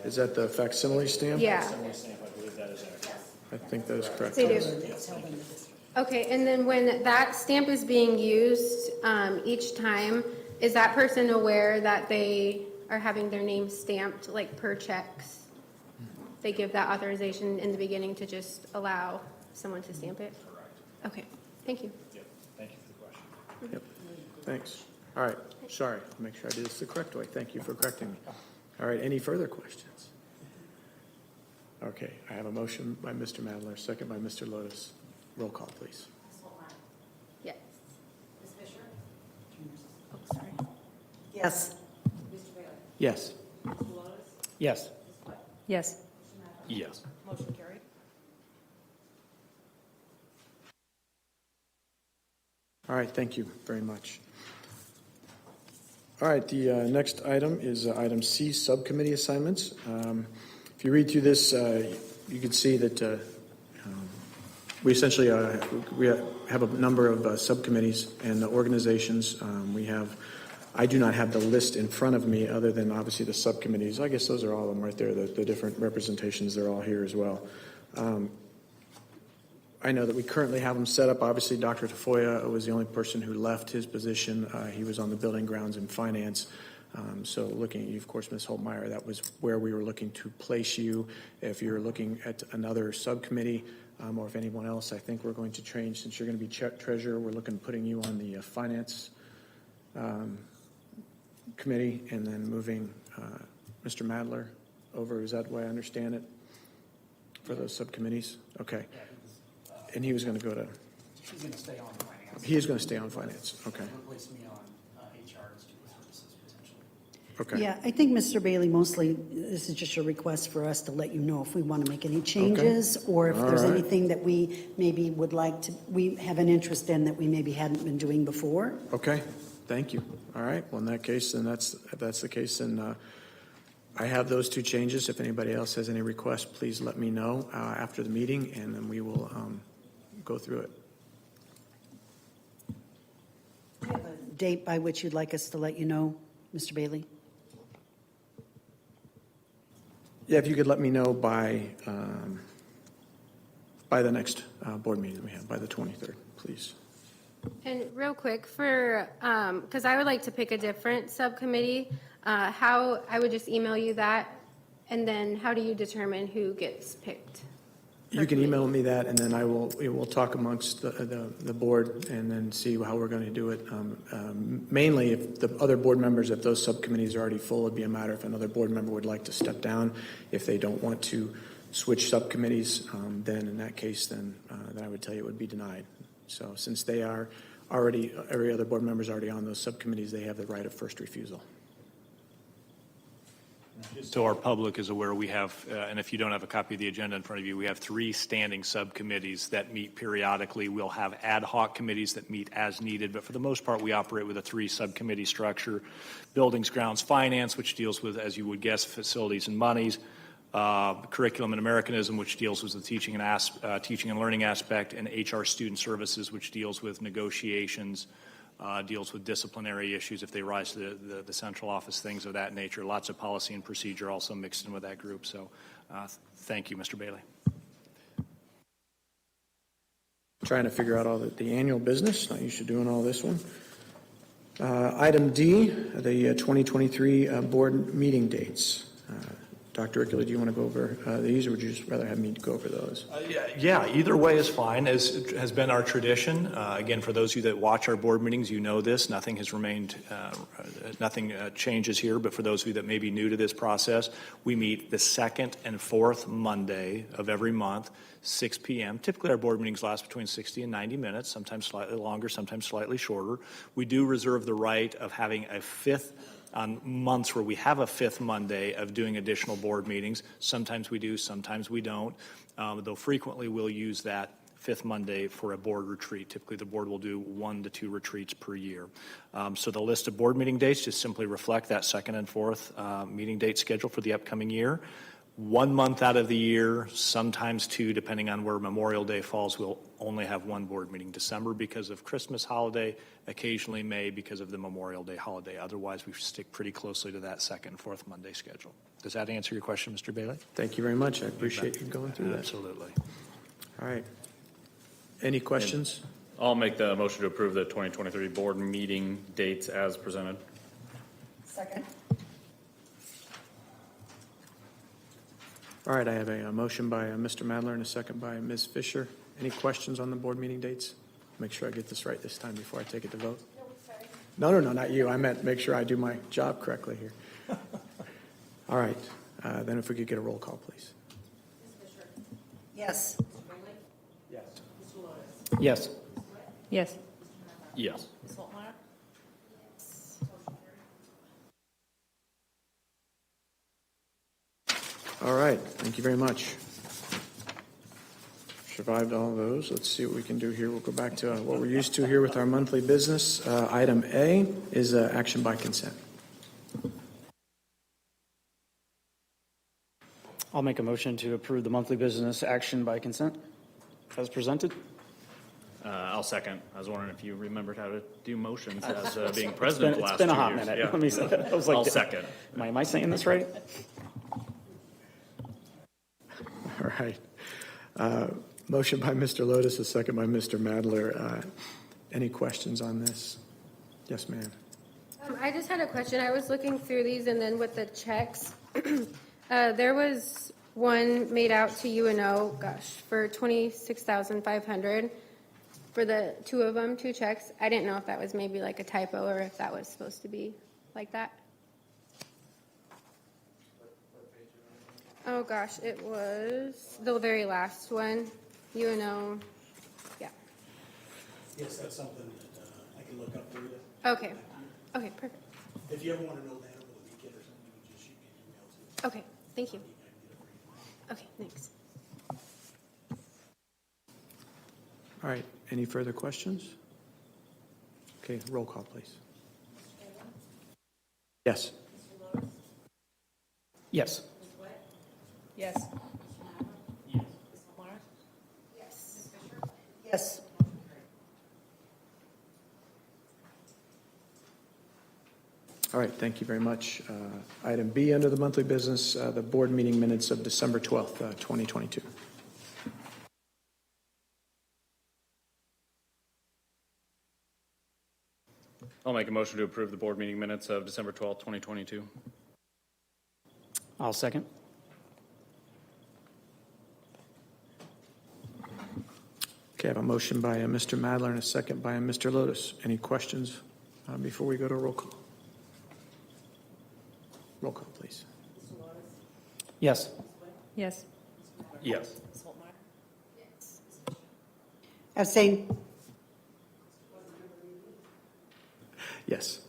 Is that the facsimile stamp? Yeah. I think that is correct. They do. Okay, and then when that stamp is being used each time, is that person aware that they are having their name stamped, like per checks? They give that authorization in the beginning to just allow someone to stamp it? Correct. Okay, thank you. Yep. Thank you for the question. Yep. Thanks. All right. Sorry. Make sure I did this the correct way. Thank you for correcting me. All right. Any further questions? Okay. I have a motion by Mr. Madler, second by Mr. Lotus. Roll call, please. Yes. Ms. Fisher? Oh, sorry. Yes. Mr. Bailey? Yes. Mr. Lotus? Yes. Yes. Yes. Motion carried. All right. Thank you very much. All right. The next item is item C, subcommittee assignments. If you read through this, you can see that We essentially we have a number of subcommittees and organizations. I do not have the list in front of me other than obviously the subcommittees. I guess those are all of them right there, the different representations. They're all here as well. I know that we currently have them set up. Obviously, Dr. Tafoya was the only person who left his position. He was on the building, grounds, and finance. So looking at you, of course, Ms. Holtmeyer, that was where we were looking to place you. If you're looking at another subcommittee, or if anyone else, I think we're going to change. Since you're going to be treasurer, we're looking at putting you on the finance committee, and then moving Mr. Madler over. Is that the way I understand it for those subcommittees? Okay. And he was going to go to. He's going to stay on finance. He is going to stay on finance. Okay. Replace me on HR and student services potentially. Okay. Yeah, I think, Mr. Bailey, mostly this is just a request for us to let you know if we want to make any changes or if there's right. anything that we maybe would like to, we have an interest in that we maybe hadn't been doing before. Okay. Thank you. All right. Well, in that case, then if that's the case, then I have those two changes. If anybody else has any requests, please let me know after the meeting, and then we will go through it. Date by which you'd like us to let you know, Mr. Bailey? Yeah, if you could let me know by the next board meeting that we have, by the 23rd, please. And real quick, because I would like to pick a different subcommittee, how, I would just email you that, and then how do you determine who gets picked? You can email me that, and then we will talk amongst the board and then see how we're going to do it. Mainly, if the other board members, if those subcommittees are already full, it'd be a matter if another board member would like to step down. If they don't want to switch subcommittees, then in that case, then I would tell you it would be denied. So since they are already, every other board member is already on those subcommittees, they have the right of first refusal. Just so our public is aware, we have, and if you don't have a copy of the agenda in front of you, we have 3 standing subcommittees that meet periodically. We'll have ad hoc committees that meet as needed, but for the most part, we operate with a 3 subcommittee structure. Buildings, grounds, finance, which deals with, as you would guess, facilities and monies. Curriculum and Americanism, which deals with the teaching and learning aspect, and HR Student Services, which deals with negotiations, deals with disciplinary issues if they rise to the central office, things of that nature. Lots of policy and procedure also mixed in with that group. So thank you, Mr. Bailey. Trying to figure out all the annual business. Not used to doing all this one. Item D, the 2023 board meeting dates. Dr. Rickler, do you want to go over these, or would you just rather have me go over those? Yeah, either way is fine, as has been our tradition. Again, for those of you that watch our board meetings, you know this. Nothing has remained, nothing changes here, but for those of you that may be new to this process, we meet the second and fourth Monday of every month, 6 p.m. Typically, our board meetings last between 60 and 90 minutes, sometimes slightly longer, sometimes slightly shorter. We do reserve the right of having a fifth on months where we have a fifth Monday of doing additional board meetings. Sometimes we do, sometimes we don't, though frequently we'll use that fifth Monday for a board retreat. Typically, the board will do 1 to 2 retreats per year. So the list of board meeting dates just simply reflect that second and fourth meeting date schedule for the upcoming year. 1 month out of the year, sometimes 2, depending on where Memorial Day falls, we'll only have 1 board meeting. December because of Christmas holiday, occasionally May because of the Memorial Day holiday. Otherwise, we stick pretty closely to that second and fourth Monday schedule. Does that answer your question, Mr. Bailey? Thank you very much. I appreciate you going through that. Absolutely. All right. Any questions? I'll make the motion to approve the 2023 board meeting dates as presented. Second. All right, I have a motion by Mr. Madler and a second by Ms. Fisher. Any questions on the board meeting dates? Make sure I get this right this time before I take it to vote. No, not you. I meant make sure I do my job correctly here. All right, then if we could get a roll call, please. Ms. Fisher? Yes. Mr. Bailey? Yes. Mr. Lotus? Yes. Yes. Yes. Ms. Holtmeyer? All right, thank you very much. Survived all those. Let's see what we can do here. We'll go back to what we're used to here with our monthly business. Item A is action by consent. I'll make a motion to approve the monthly business action by consent. as presented. I'll second. I was wondering if you remembered how to do motions as being president the It's last been 2 a hot years. minute. Yeah. Let me say that. I was like, I'll second. Am I saying this right? All right. Motion by Mr. Lotus, a second by Mr. Madler. Any questions on this? Yes, ma'am. I just had a question. I was looking through these and then with the checks, there was one made out to UNO, for $26,500 for the two of them, two checks. I didn't know if that was maybe like a typo or if that was supposed to be like that. Oh gosh, it was the very last one, UNO, yeah. Yes, that's something that I can look up for you. Okay, okay, perfect. If you ever want to know that over the weekend or something, you can just shoot me an email too. Okay, thank you. Okay, thanks. All right. Any further questions? Okay, roll call, please. Yes. Yes. Yes. Yes. All right, thank you very much. Item B under the monthly business, the board meeting minutes of December 12th, 2022. I'll make a motion to approve the board meeting minutes of December 12th, 2022. I'll second. Okay, I have a motion by Mr. Madler and a second by Mr. Lotus. Any questions before we go to roll call? Roll call, please. Yes. Yes. Yes. Abstain. Yes.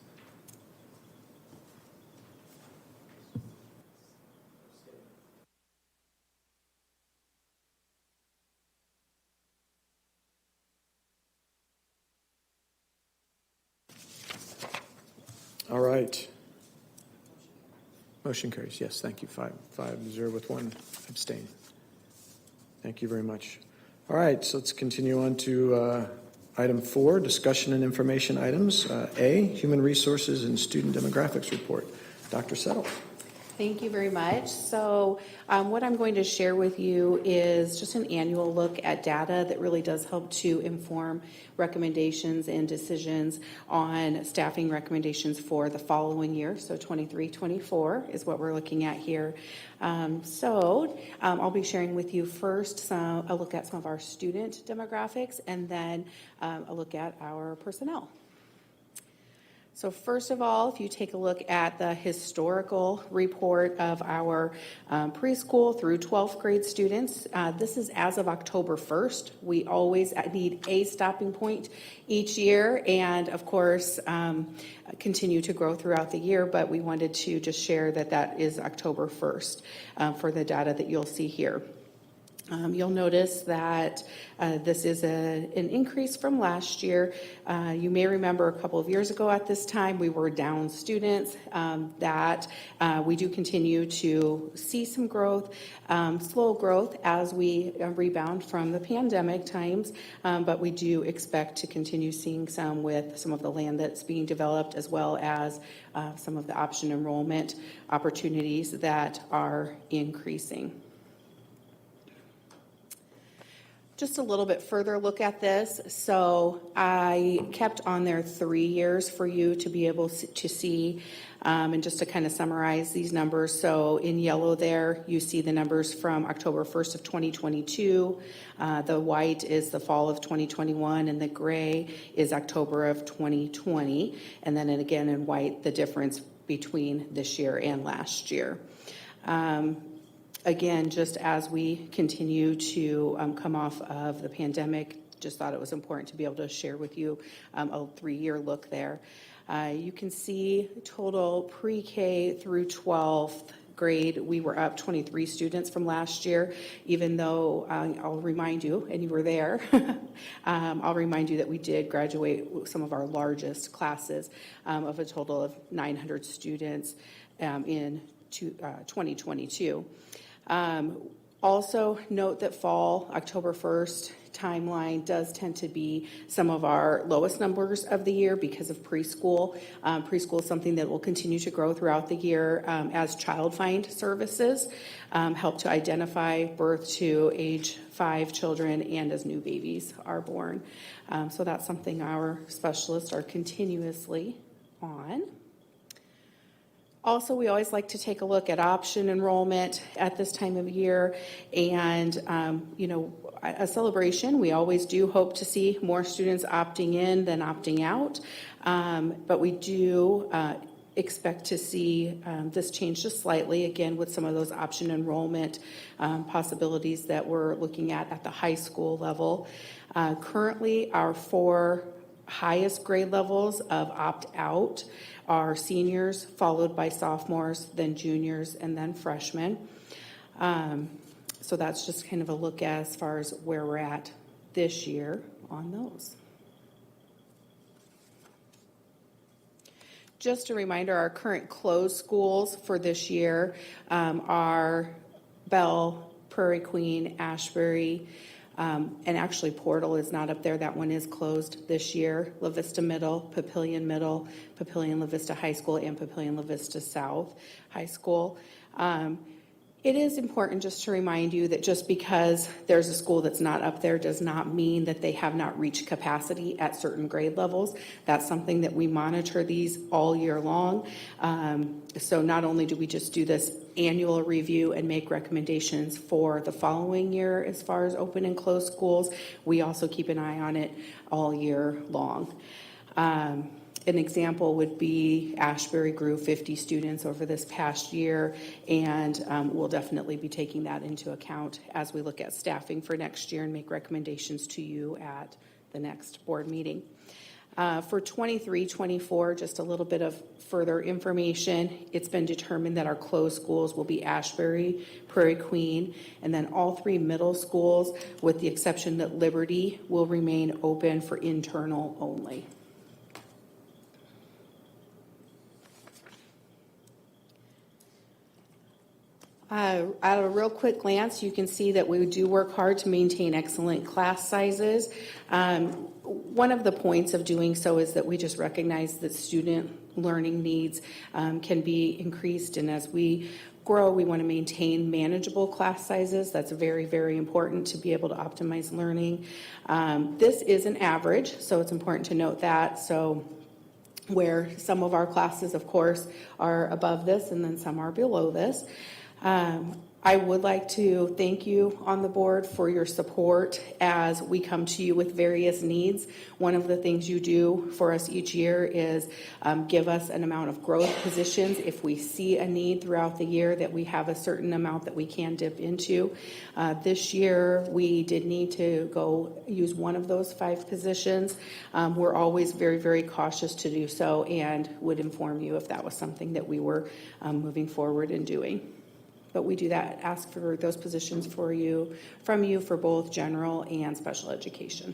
All right. Motion carries. Yes, thank you. 5-0 with one abstain. Thank you very much. All right, so let's continue on to item 4, discussion and information items. A, Human Resources and Student Demographics Report. Dr. Settle. Thank you very much. So what I'm going to share with you is just an annual look at data that really does help to inform recommendations and decisions on staffing recommendations for the following year. So 23-24 is what we're looking at here. I'll be sharing with you first a look at some of our student demographics and then a look at our personnel. So first of all, if you take a look at the historical report of our preschool through 12th grade students, this is as of October 1st. We always need a stopping point each year and, of course, continue to grow throughout the year, but we wanted to just share that that is October 1st for the data that you'll see here. You'll notice that this is an increase from last year. You may remember a couple of years ago at this time, we were down students, that we do continue to see some growth, slow growth as we rebound from the pandemic times, but we do expect to continue seeing some with some of the land that's being developed as well as some of the option enrollment opportunities that are increasing. Just a little bit further look at this. So I kept on there 3 years for you to be able to see, and just to kind of summarize these numbers. So in yellow there, you see the numbers from October 1st of 2022. The white is the fall of 2021, and the gray is October of 2020. And then again in white, the difference between this year and last year. Again, just as we continue to come off of the pandemic, just thought it was important to be able to share with you a 3-year look there. You can see total pre-K through 12th grade, we were up 23 students from last year, even though I'll remind you, and you were there, I'll remind you that we did graduate some of our largest classes of a total of 900 students in 2022. Also, note that fall, October 1st timeline does tend to be some of our lowest numbers of the year because of preschool. Preschool is something that will continue to grow throughout the year as child find services help to identify birth to age 5 children and as new babies are born. So that's something our specialists are continuously on. Also, we always like to take a look at option enrollment at this time of year, and a celebration. We always do hope to see more students opting in than opting out, but we do expect to see this change just slightly, again, with some of those option enrollment possibilities that we're looking at the high school level. Currently, our 4 highest grade levels of opt-out are seniors, followed by sophomores, then juniors, and then freshmen. So that's just kind of a look as far as where we're at this year on those. Just a reminder, our current closed schools for this year are Bell, Prairie Queen, Ashbury, and actually Portal is not up there. That one is closed this year. La Vista Middle, Papillion Middle, Papillion La Vista High School, and Papillion La Vista South High School. It is important just to remind you that just because there's a school that's not up there does not mean that they have not reached capacity at certain grade levels. That's something that we monitor these all year long. So not only do we just do this annual review and make recommendations for the following year as far as open and closed schools, we also keep an eye on it all year long. An example would be Ashbury grew 50 students over this past year, and we'll definitely be taking that into account as we look at staffing for next year and make recommendations to you at the next board meeting. For 23-24, just a little bit of further information. It's been determined that our closed schools will be Ashbury, Prairie Queen, and then all 3 middle schools, with the exception that Liberty will remain open for internal only. At a real quick glance, you can see that we do work hard to maintain excellent class sizes. One of the points of doing so is that we just recognize that student learning needs can be increased, and as we grow, we want to maintain manageable class sizes. That's very, very important to be able to optimize learning. This is an average, so it's important to note that. So where some of our classes, of course, are above this and then some are below this. I would like to thank you on the board for your support as we come to you with various needs. One of the things you do for us each year is give us an amount of growth positions. If we see a need throughout the year, that we have a certain amount that we can dip into. This year, we did need to go use one of those 5 positions. We're always very, very cautious to do so and would inform you if that was something that we were moving forward and doing. But we do that, ask for those positions from you for both general and special education.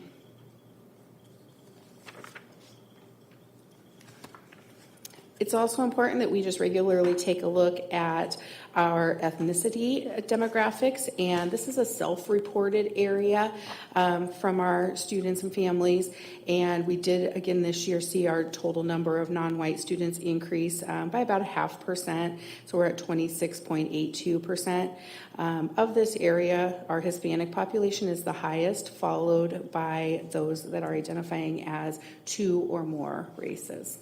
It's also important that we just regularly take a look at our ethnicity demographics, and this is a self-reported area from our students and families, and we did again this year see our total number of non-white students increase by about 0.5%, so we're at 26.82%. Of this area, our Hispanic population is the highest, followed by those that are identifying as 2 or more races.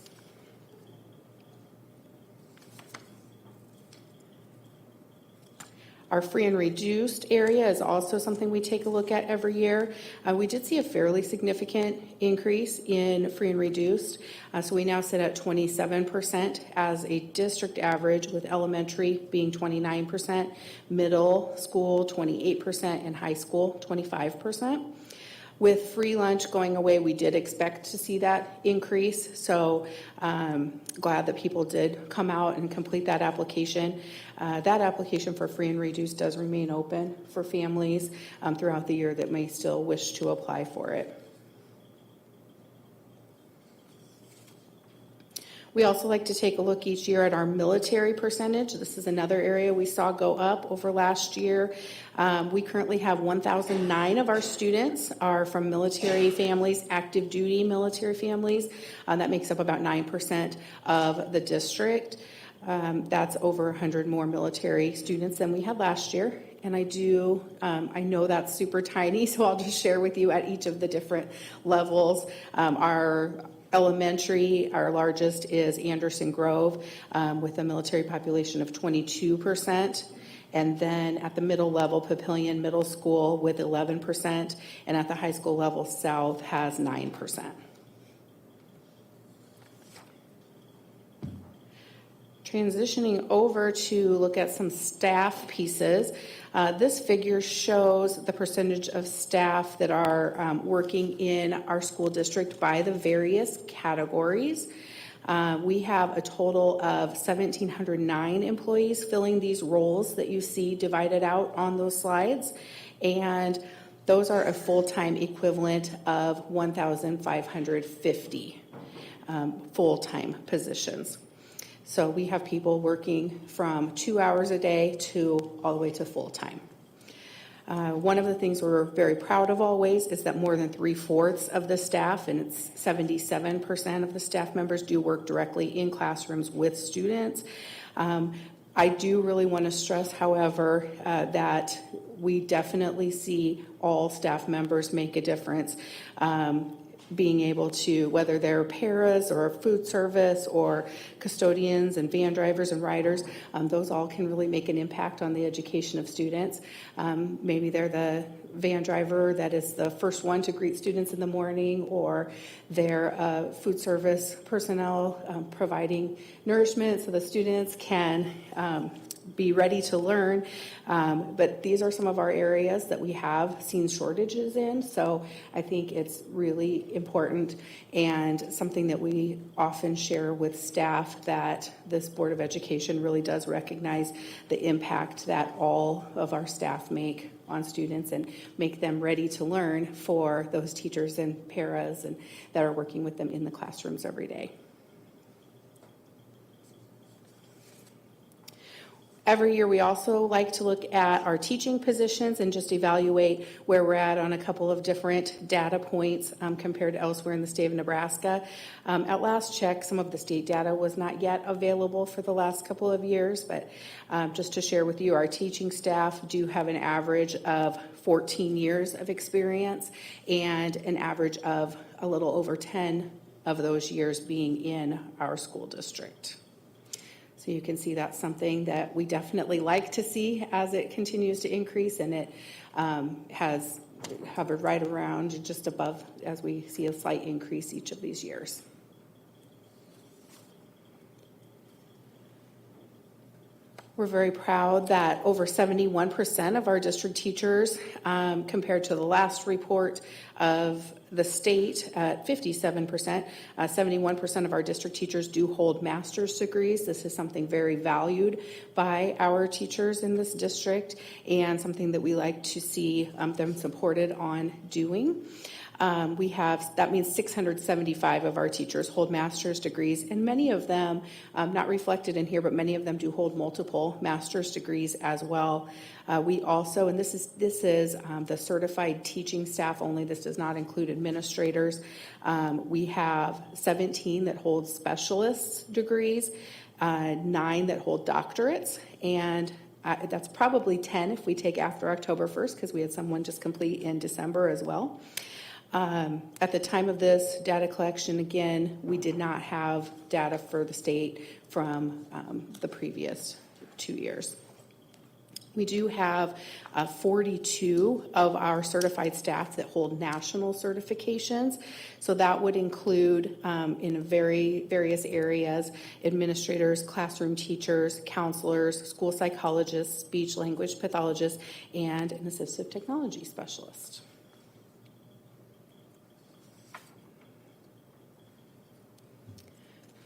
Our free and reduced area is also something we take a look at every year. We did see a fairly significant increase in free and reduced. So we now sit at 27% as a district average, with elementary being 29%, middle school 28%, and high school 25%. With free lunch going away, we did expect to see that increase, so glad that people did come out and complete that application. That application for free and reduced does remain open for families throughout the year that may still wish to apply for it. We also like to take a look each year at our military percentage. This is another area we saw go up over last year. We currently have 1,009 of our students are from military families, active duty military families. That makes up about 9% of the district. That's over 100 more military students than we had last year. And I know that's super tiny, so I'll just share with you at each of the different levels. Our elementary, our largest is Anderson Grove, with a military population of 22%. And then at the middle level, Papillion Middle School with 11%. And at the high school level, South has 9%. Transitioning over to look at some staff pieces. This figure shows the percentage of staff that are working in our school district by the various categories. We have a total of 1,709 employees filling these roles that you see divided out on those slides. And those are a full-time equivalent of 1,550 full-time positions. So we have people working from 2 hours a day to all the way to full-time. One of the things we're very proud of always is that more than 3/4 of the staff, and it's 77% of the staff members, do work directly in classrooms with students. I do really want to stress, however, that we definitely see all staff members make a difference. Being able to, whether they're paras or food service or custodians and van drivers and riders, those all can really make an impact on the education of students. Maybe they're the van driver that is the first one to greet students in the morning, or they're food service personnel providing nourishment so the students can be ready to learn. But these are some of our areas that we have seen shortages in. So I think it's really important and something that we often share with staff, that this Board of Education really does recognize the impact that all of our staff make on students and make them ready to learn for those teachers and paras and that are working with them in the classrooms every day. Every year, we also like to look at our teaching positions and just evaluate where we're at on a couple of different data points compared to elsewhere in the state of Nebraska. At last check, some of the state data was not yet available for the last couple of years, but just to share with you, our teaching staff do have an average of 14 years of experience and an average of a little over 10 of those years being in our school district. So you can see that's something that we definitely like to see as it continues to increase, and it has hovered right around just above as we see a slight increase each of these years. We're very proud that over 71% of our district teachers, compared to the last report of the state at 57%, 71% of our district teachers do hold master's degrees. This is something very valued by our teachers in this district and something that we like to see them supported on doing. That means 675 of our teachers hold master's degrees, and many of them, not reflected in here, but many of them do hold multiple master's degrees as well. We also, and this is the certified teaching staff only, this does not include administrators. We have 17 that hold specialist degrees, 9 that hold doctorates, and that's probably 10 if we take after October 1st, because we had someone just complete in December as well. At the time of this data collection, again, we did not have data for the state from the previous 2 years. We do have 42 of our certified staff that hold national certifications. So that would include in various areas, administrators, classroom teachers, counselors, school psychologists, speech language pathologists, and an assistive technology specialist.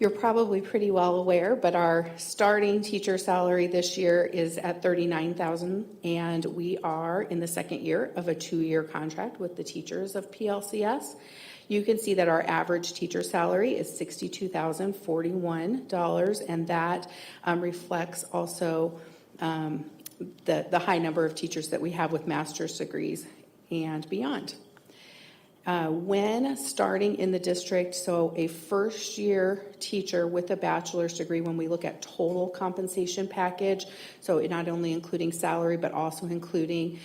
You're probably pretty well aware, but our starting teacher salary this year is at $39,000, and we are in the second year of a 2-year contract with the teachers of PLCS. you can see that our average teacher salary is $62,041, and that reflects also the high number of teachers that we have with master's degrees and beyond. When starting in the district, so a first-year teacher with a bachelor's degree, when we look at total compensation package, so not only including salary, but also including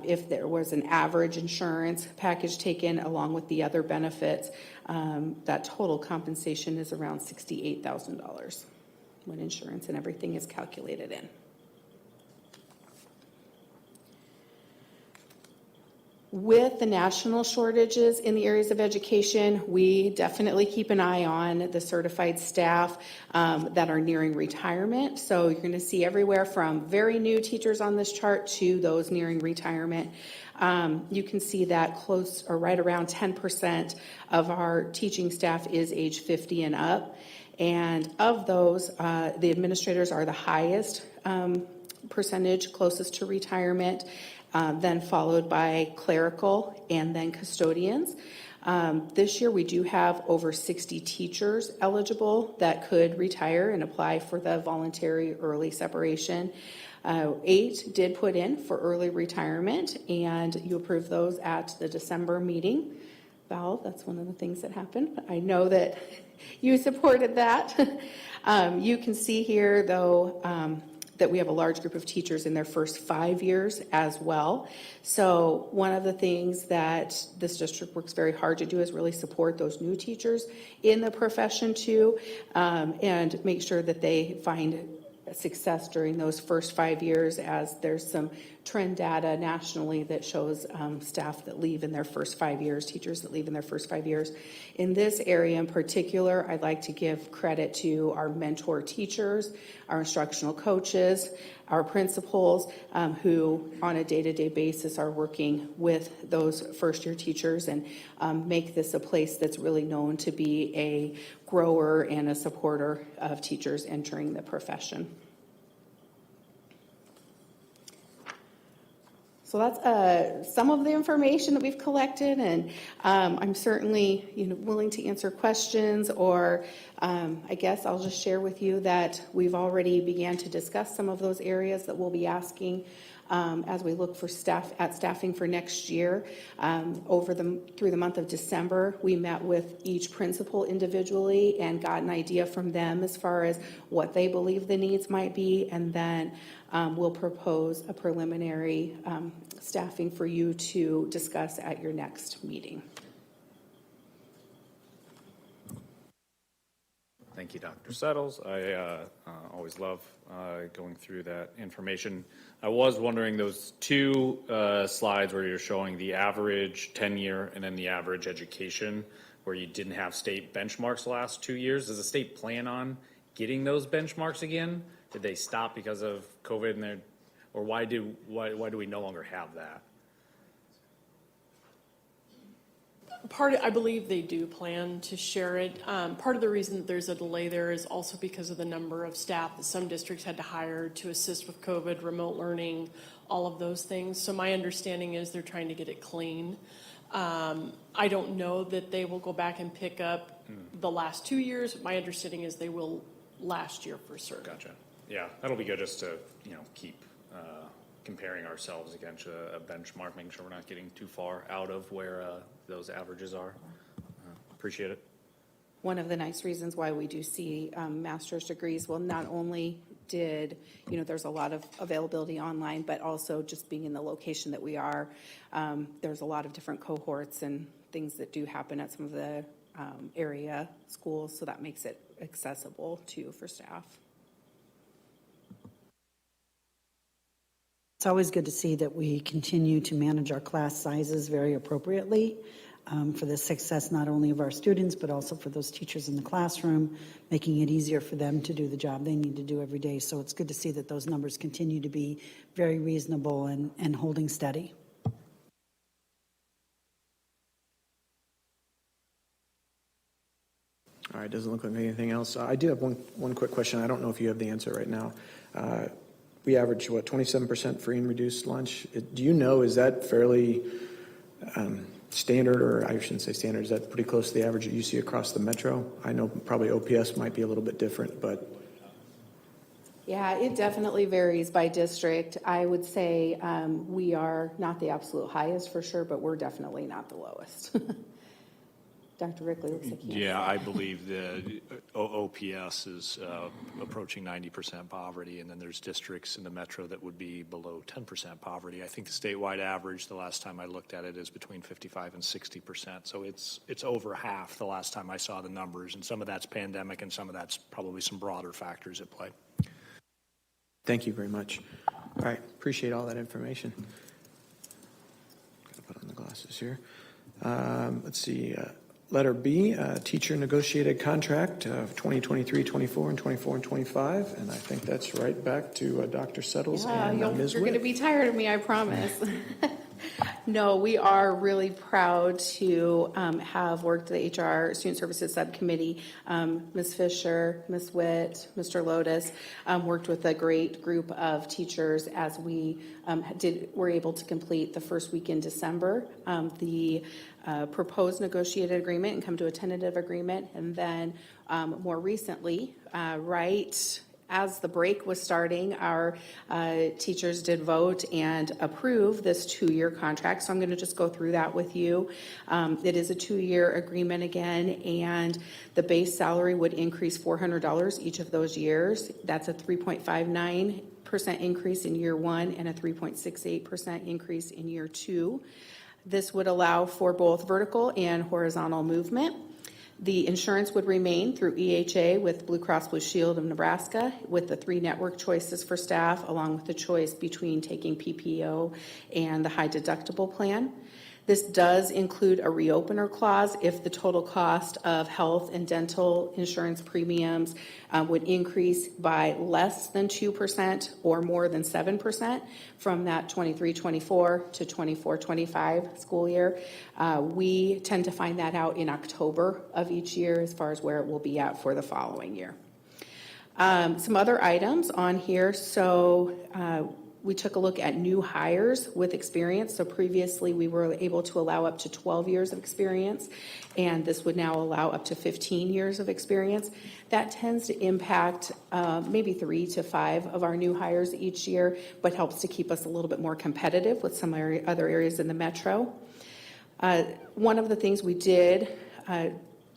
if there was an average insurance package taken along with the other benefits, that total compensation is around $68,000 when insurance and everything is calculated in. With the national shortages in the areas of education, we definitely keep an eye on the certified staff that are nearing retirement. So you're going to see everywhere from very new teachers on this chart to those nearing retirement. You can see that close or right around 10% of our teaching staff is age 50 and up. And of those, the administrators are the highest percentage closest to retirement. Then followed by clerical and then custodians. This year we do have over 60 teachers eligible that could retire and apply for the voluntary early separation. 8 did put in for early retirement, and you approved those at the December meeting. Val, that's one of the things that happened. I know that you supported that. You can see here, though, that we have a large group of teachers in their first 5 years as well. So one of the things that this district works very hard to do is really support those new teachers in the profession too, and make sure that they find success during those first 5 years, as there's some trend data nationally that shows staff that leave in their first 5 years, teachers that leave in their first 5 years. In this area in particular, I'd like to give credit to our mentor teachers, our instructional coaches, our principals, who on a day-to-day basis are working with those first-year teachers and make this a place that's really known to be a grower and a supporter of teachers entering the profession. So that's some of the information that we've collected, and I'm certainly willing to answer questions, or I guess I'll just share with you that we've already began to discuss some of those areas that we'll be asking as we look for staffing for next year. Through the month of December, we met with each principal individually and got an idea from them as far as what they believe the needs might be, and then we'll propose a preliminary staffing for you to discuss at your next meeting. Thank you, Dr. Settles. I always love going through that information. I was wondering, those two slides where you're showing the average tenure and then the average education, where you didn't have state benchmarks the last 2 years. Does the state plan on getting those benchmarks again? Did they stop because of COVID, or why do we no longer have that? I believe they do plan to share it. Part of the reason that there's a delay there is also because of the number of staff that some districts had to hire to assist with COVID, remote learning, all of those things. So my understanding is they're trying to get it clean. I don't know that they will go back and pick up the last 2 years. My understanding is they will last year for certain. Gotcha. Yeah, that'll be good just to keep comparing ourselves against a benchmark, making sure we're not getting too far out of where those averages are. Appreciate it. One of the nice reasons why we do see master's degrees, well, not only did, there's a lot of availability online, but also just being in the location that we are, there's a lot of different cohorts and things that do happen at some of the area schools, so that makes it accessible too for staff. It's always good to see that we continue to manage our class sizes very appropriately for the success not only of our students, but also for those teachers in the classroom, making it easier for them to do the job they need to do every day. So it's good to see that those numbers continue to be very reasonable and holding steady. All right, doesn't look like anything else. I do have one quick question. I don't know if you have the answer right now. We average, 27% free and reduced lunch? Do you know, is that fairly standard, or I shouldn't say standard, is that pretty close to the average that you see across the metro? I know probably OPS might be a little bit different, but Yeah, it definitely varies by district. I would say we are not the absolute highest for sure, but we're definitely not the lowest. Dr. Rickley looks like he Yeah, I believe the OPS is approaching 90% poverty, and then there's districts in the metro that would be below 10% poverty. I think the statewide average, the last time I looked at it, is between 55 and 60%. So it's over half the last time I saw the numbers, and some of that's pandemic, and some of that's probably some broader factors at play. thank you very much. All right, appreciate all that information. Gotta put on the glasses here. Let's see. Letter B, teacher negotiated contract of 2023-24 and 24 and 25, and I think that's right back to Dr. Settles and Ms. You're going to Witt. be tired of me, I promise. No, we are really proud to have worked the HR Student Services Subcommittee. Ms. Fisher, Ms. Witt, Mr. Lotus worked with a great group of teachers as we were able to complete the first week in December. The proposed negotiated agreement and come to a tentative agreement, and then more recently, right as the break was starting, our teachers did vote and approve this 2-year contract. So I'm going to just go through that with you. It is a 2-year agreement again, and the base salary would increase $400 each of those years. That's a 3.59% increase in year 1 and a 3.68% increase in year 2. This would allow for both vertical and horizontal movement. The insurance would remain through EHA with Blue Cross Blue Shield of Nebraska, with the 3 network choices for staff, along with the choice between taking PPO and the high deductible plan. This does include a reopener clause if the total cost of health and dental insurance premiums would increase by less than 2% or more than 7% from that 23-24 to 24-25 school year. We tend to find that out in October of each year as far as where it will be at for the following year. Some other items on here. So we took a look at new hires with experience. So previously we were able to allow up to 12 years of experience, and this would now allow up to 15 years of experience. That tends to impact maybe 3 to 5 of our new hires each year, but helps to keep us a little bit more competitive with some other areas in the metro. One of the things we did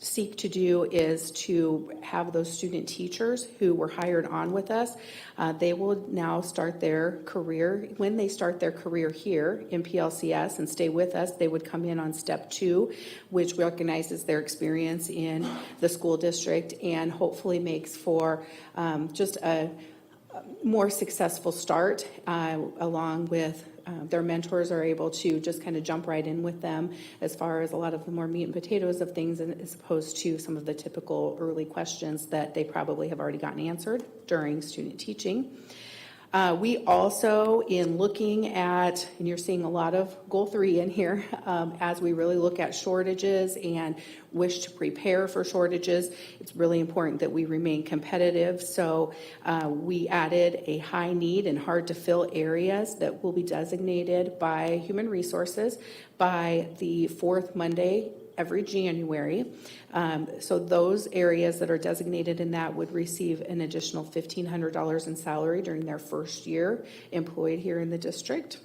seek to do is to have those student teachers who were hired on with us. They will now start their career. When they start their career here in PLCS and stay with us, they would come in on step 2, which recognizes their experience in the school district and hopefully makes for just a more successful start, along with their mentors are able to just kind of jump right in with them as far as a lot of the more meat and potatoes of things, as opposed to some of the typical early questions that they probably have already gotten answered during student teaching. We also, in looking at, and you're seeing a lot of goal 3 in here, as we really look at shortages and wish to prepare for shortages, it's really important that we remain competitive. So we added a high need and hard to fill areas that will be designated by Human Resources by the 4th Monday every January. So those areas that are designated in that would receive an additional $1,500 in salary during their first year employed here in the district.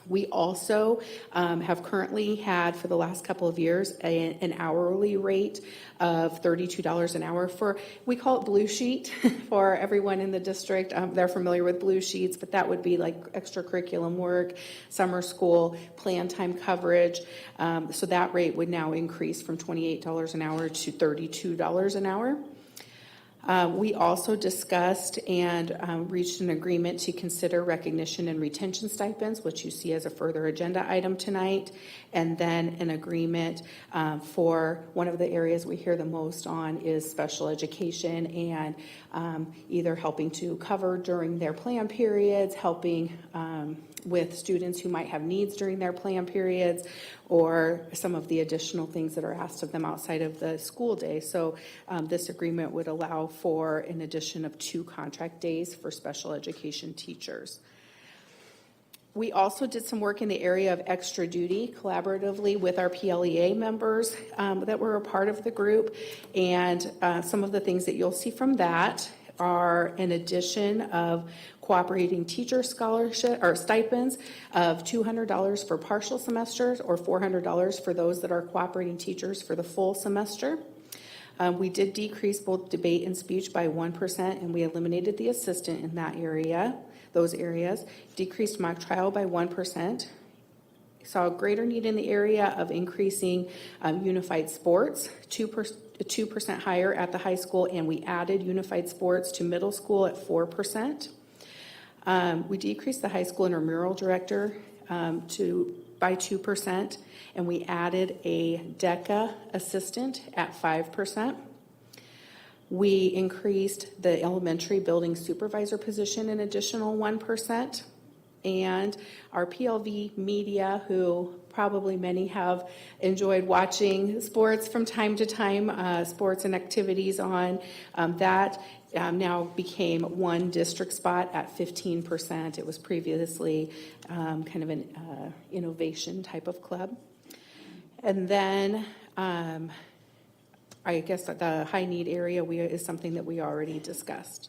We also have currently had for the last couple of years an hourly rate of $32 an hour for, we call it Blue Sheet for everyone in the district. They're familiar with Blue Sheets, but that would be like extracurriculum work, summer school, plan time coverage. So that rate would now increase from $28 an hour to $32 an hour. We also discussed and reached an agreement to consider recognition and retention stipends, which you see as a further agenda item tonight, and then an agreement for one of the areas we hear the most on is special education and either helping to cover during their plan periods, helping with students who might have needs during their plan periods, or some of the additional things that are asked of them outside of the school day. So this agreement would allow for an addition of 2 contract days for special education teachers. We also did some work in the area of extra duty collaboratively with our PLEA members that were a part of the group. And some of the things that you'll see from that are an addition of cooperating teacher scholarship or stipends of $200 for partial semesters or $400 for those that are cooperating teachers for the full semester. We did decrease both debate and speech by 1%, and we eliminated the assistant in that area, those areas. Decreased mock trial by 1%. Saw a greater need in the area of increasing unified sports, 2% higher at the high school, and we added unified sports to middle school at 4%. We decreased the high school intramural director by 2%, and we added a DECA assistant at 5%. We increased the elementary building supervisor position an additional 1%. And our PLV media, who probably many have enjoyed watching sports from time to time, sports and activities on that, now became one district spot at 15%. It was previously kind of an innovation type of club. And then I guess the high need area is something that we already discussed.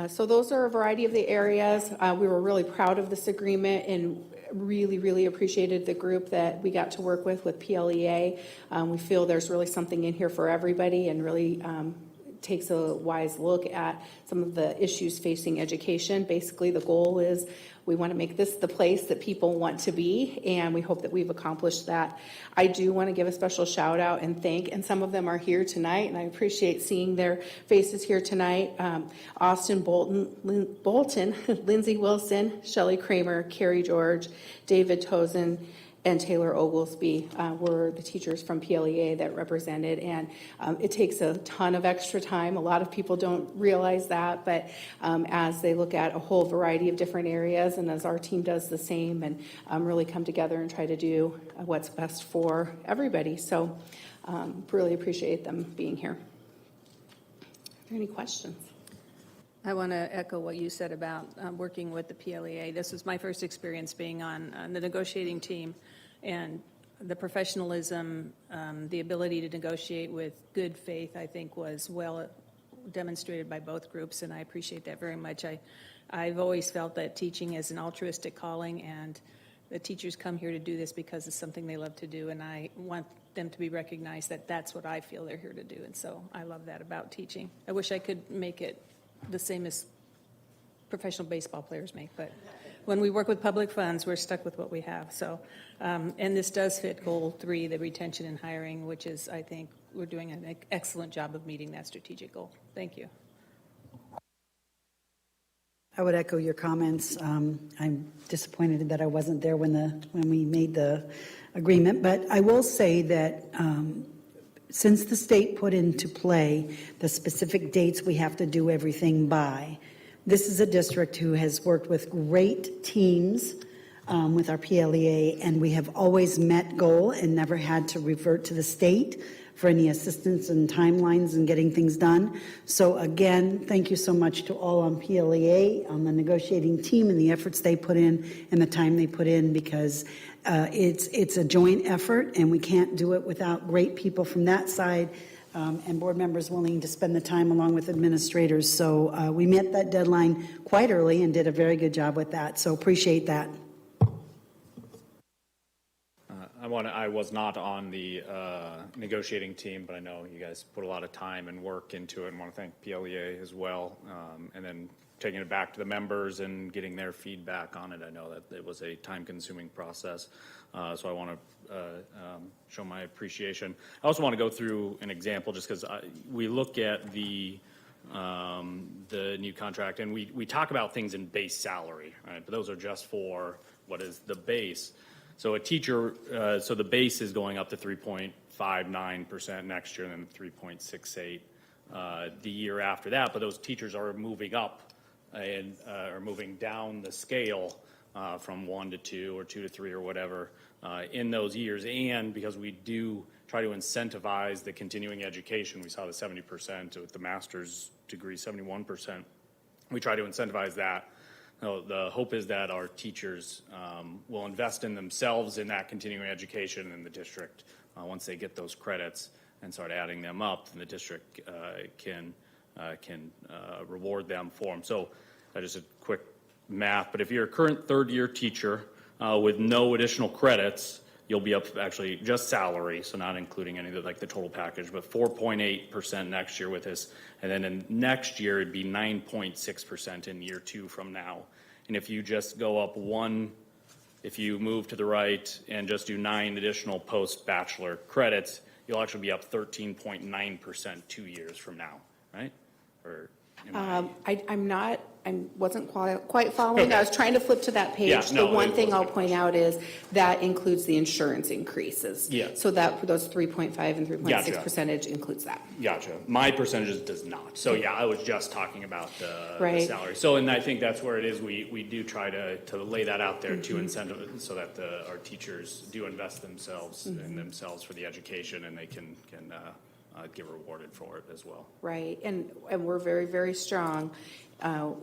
So those are a variety of the areas. We were really proud of this agreement and really, really appreciated the group that we got to work with PLEA. We feel there's really something in here for everybody and really takes a wise look at some of the issues facing education. Basically, the goal is we want to make this the place that people want to be, and we hope that we've accomplished that. I do want to give a special shout out and thank, and some of them are here tonight, and I appreciate seeing their faces here tonight. Austin Bolton, Lindsay Wilson, Shelley Kramer, Carrie George, David Tozen, and Taylor Oglesby were the teachers from PLEA that represented, and it takes a ton of extra time. A lot of people don't realize that, but as they look at a whole variety of different areas, and as our team does the same, and really come together and try to do what's best for everybody. So really appreciate them being here. Are there any questions? I want to echo what you said about working with the PLEA. This was my first experience being on the negotiating team, and the professionalism, the ability to negotiate with good faith, I think was well demonstrated by both groups, and I appreciate that very much. I've always felt that teaching is an altruistic calling, and the teachers come here to do this because it's something they love to do, and I want them to be recognized that that's what I feel they're here to do, and so I love that about teaching. I wish I could make it the same as professional baseball players make, but when we work with public funds, we're stuck with what we have. So, and this does fit goal 3, the retention and hiring, which is, I think, we're doing an excellent job of meeting that strategic goal. Thank you. I would echo your comments. I'm disappointed that I wasn't there when we made the agreement, but I will say that since the state put into play the specific dates we have to do everything by, this is a district who has worked with great teams with our PLEA, and we have always met goal and never had to revert to the state for any assistance and timelines and getting things done. So again, thank you so much to all on PLEA, on the negotiating team, and the efforts they put in and the time they put in, because it's a joint effort, and we can't do it without great people from that side and board members willing to spend the time along with administrators. So we met that deadline quite early and did a very good job with that. So appreciate that. I was not on the negotiating team, but I know you guys put a lot of time and work into it, and want to thank PLEA as well. And then taking it back to the members and getting their feedback on it. I know that it was a time-consuming process, so I want to show my appreciation. I also want to go through an example, just because we look at the new contract, and we talk about things in base salary, right? But those are just for what is the base. So a teacher, so the base is going up to 3.59% next year, and then 3.68 the year after that. But those teachers are moving up and are moving down the scale from 1 to 2 or 2 to 3 or whatever in those years. And because we do try to incentivize the continuing education, we saw the 70% with the master's degree, 71%. We try to incentivize that. So the hope is that our teachers will invest in themselves in that continuing education in the district once they get those credits and start adding them up, then the district can reward them for them. So just a quick math, but if you're a current third-year teacher with no additional credits, you'll be up actually just salary, so not including any of the total package, but 4.8% next year with this. And then in next year, it'd be 9.6% in year 2 from now. And if you just go up if you move to the right and just do 9 additional post-bachelor credits, you'll actually be up 13.9% 2 years from now, right? Or I wasn't quite following. I was trying to flip to that page. Yeah, no, the one thing I'll wasn't a point out is that includes the insurance increases. Yeah. So that those 3.5 and 3.6 Gotcha. percentage includes that. Gotcha. My percentages does not. So yeah, I was just talking about the Right. salary. So, and I think that's where it is. We do try to lay that out there to incentive so that our teachers do invest themselves in themselves for the education, and they can get rewarded for it as well. Right, and we're very, very strong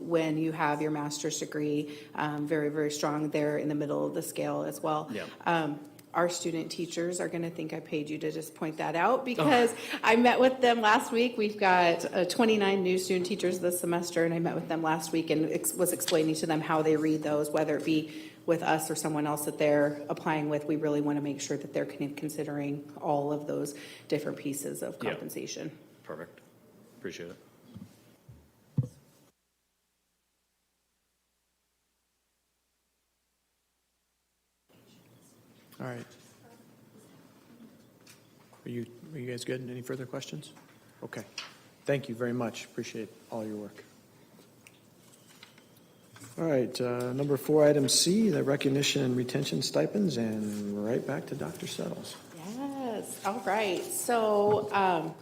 when you have your master's degree, very, very strong there in the middle of the scale as well. Yeah. Our student teachers are going to think I paid you to just point that out because I met with them last week. We've got 29 new student teachers this semester, and I met with them last week and was explaining to them how they read those, whether it be with us or someone else that they're applying with. We really want to make sure that they're considering all of those different pieces of compensation. Perfect. Appreciate it. All right. Are you guys good? Any further questions? Okay. Thank you very much. Appreciate all your work. All right, number 4, item C, the recognition and retention stipends, and right back to Dr. Settles. Yes, all right. So,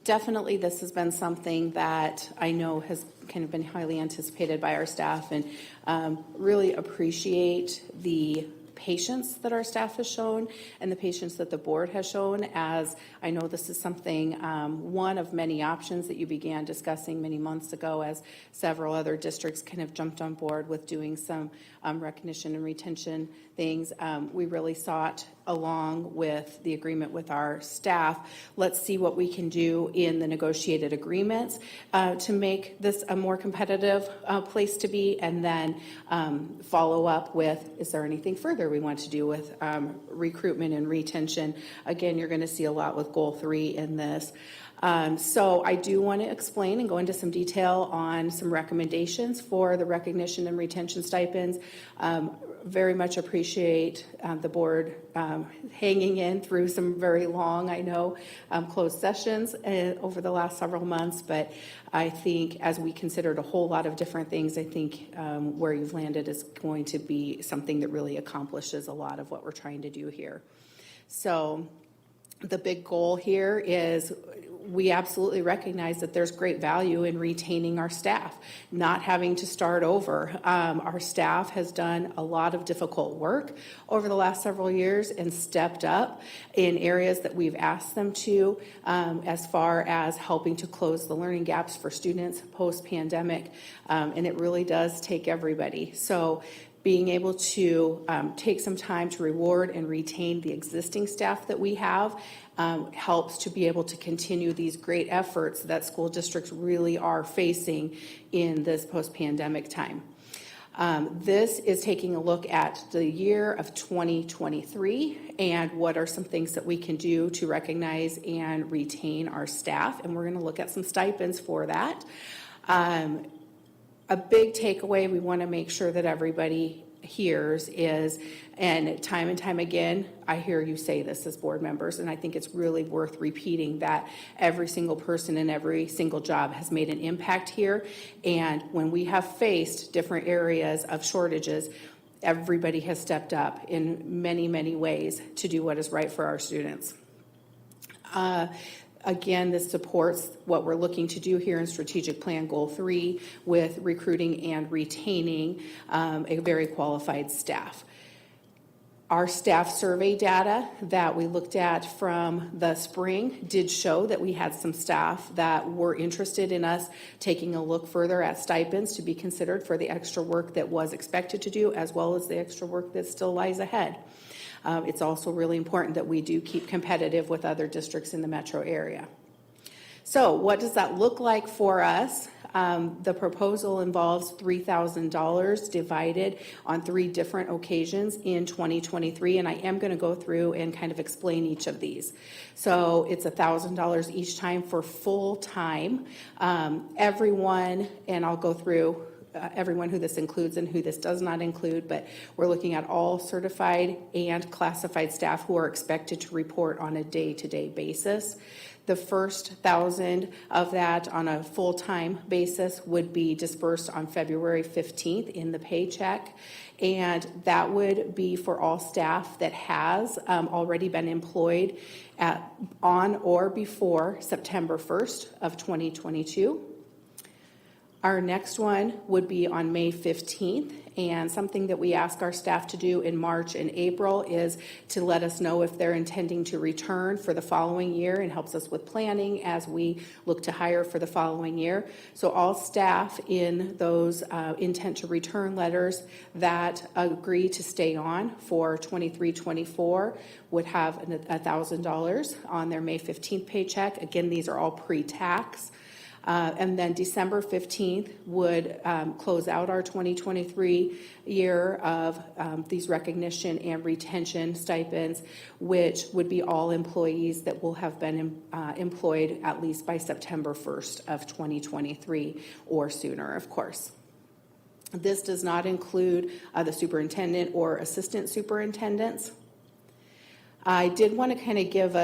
definitely this has been something that I know has kind of been highly anticipated by our staff, and really appreciate the patience that our staff has shown and the patience that the board has shown, as I know this is something, one of many options that you began discussing many months ago, as several other districts kind of jumped on board with doing some recognition and retention things. We really sought, along with the agreement with our staff, let's see what we can do in the negotiated agreements to make this a more competitive place to be, and then follow up with, is there anything further we want to do with recruitment and retention? Again, you're going to see a lot with Goal 3 in this. So I do want to explain and go into some detail on some recommendations for the recognition and retention stipends. Very much appreciate the board hanging in through some very long, I know, closed sessions over the last several months, but I think as we considered a whole lot of different things, I think where you've landed is going to be something that really accomplishes a lot of what we're trying to do here. So the big goal here is we absolutely recognize that there's great value in retaining our staff, not having to start over. Our staff has done a lot of difficult work over the last several years and stepped up in areas that we've asked them to, as far as helping to close the learning gaps for students post-pandemic, and it really does take everybody. So being able to take some time to reward and retain the existing staff that we have helps to be able to continue these great efforts that school districts really are facing in this post-pandemic time. This is taking a look at the year of 2023 and what are some things that we can do to recognize and retain our staff, and we're going to look at some stipends for that. A big takeaway we want to make sure that everybody hears is, and time again, I hear you say this as board members, and I think it's really worth repeating, that every single person in every single job has made an impact here. And when we have faced different areas of shortages, everybody has stepped up in many, many ways to do what is right for our students. Again, this supports what we're looking to do here in Strategic Plan Goal 3 with recruiting and retaining a very qualified staff. Our staff survey data that we looked at from the spring did show that we had some staff that were interested in us taking a look further at stipends to be considered for the extra work that was expected to do, as well as the extra work that still lies ahead. It's also really important that we do keep competitive with other districts in the metro area. So what does that look like for us? The proposal involves $3,000 divided on 3 different occasions in 2023, and I am going to go through and kind of explain each of these. So it's $1,000 each time for full time. Everyone, and I'll go through everyone who this includes and who this does not include, but we're looking at all certified and classified staff who are expected to report on a day-to-day basis. The first 1,000 of that on a full-time basis would be dispersed on February 15th in the paycheck, and that would be for all staff that has already been employed on or before September 1st of 2022. Our next one would be on May 15th, and something that we ask our staff to do in March and April is to let us know if they're intending to return for the following year, and helps us with planning as we look to hire for the following year. So all staff in those intent to return letters that agree to stay on for 23-24 would have $1,000 on their May 15th paycheck. Again, these are all pre-tax. And then December 15th would close out our 2023 year of these recognition and retention stipends, which would be all employees that will have been employed at least by September 1st of 2023 or sooner, of course. This does not include the superintendent or assistant superintendents. I did want to kind of give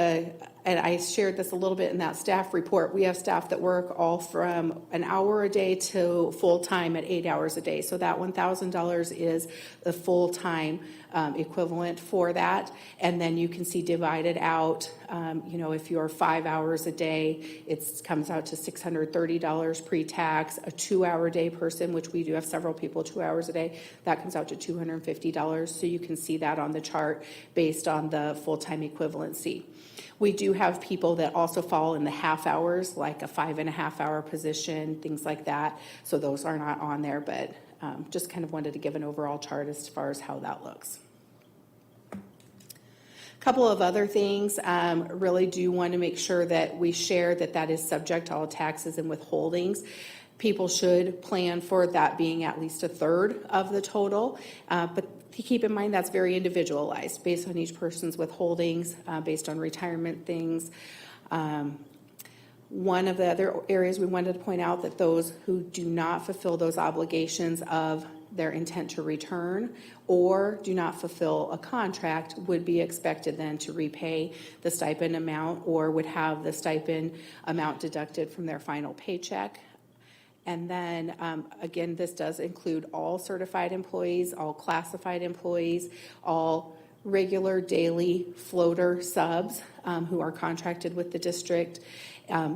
and I shared this a little bit in that staff report. We have staff that work all from an hour a day to full-time at 8 hours a day. So that $1,000 is the full-time equivalent for that. And then you can see divided out, if you're 5 hours a day, it comes out to $630 pre-tax. A 2-hour day person, which we do have several people 2 hours a day, that comes out to $250. So you can see that on the chart based on the full-time equivalency. We do have people that also fall in the half hours, like a 5.5-hour position, things like that. So those are not on there, but just kind of wanted to give an overall chart as far as how that looks. A couple of other things, really do want to make sure that we share that is subject to all taxes and withholdings. People should plan for that being at least 1/3 of the total, but keep in mind that's very individualized based on each person's withholdings, based on retirement things. One of the other areas we wanted to point out that those who do not fulfill those obligations of their intent to return or do not fulfill a contract would be expected then to repay the stipend amount or would have the stipend amount deducted from their final paycheck. And then, again, this does include all certified employees, all classified employees, all regular daily floater subs who are contracted with the district.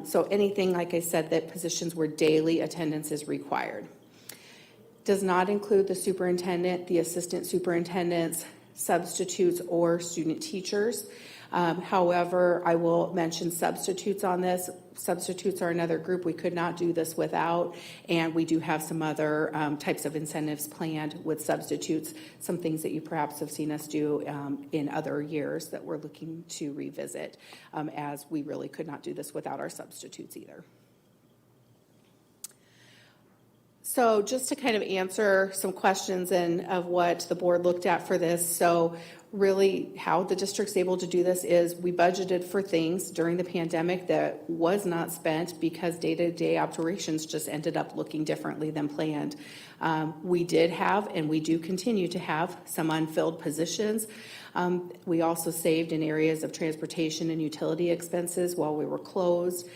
So anything, like I said, that positions where daily attendance is required. Does not include the superintendent, the assistant superintendents, substitutes, or student teachers. However, I will mention substitutes on this. Substitutes are another group we could not do this without, and we do have some other types of incentives planned with substitutes, some things that you perhaps have seen us do in other years that we're looking to revisit, as we really could not do this without our substitutes either. So just to kind of answer some questions of what the board looked at for this. So really how the district's able to do this is we budgeted for things during the pandemic that was not spent because day-to-day operations just ended up looking differently than planned. We did have, and we do continue to have, some unfilled positions. We also saved in areas of transportation and utility expenses while we were closed.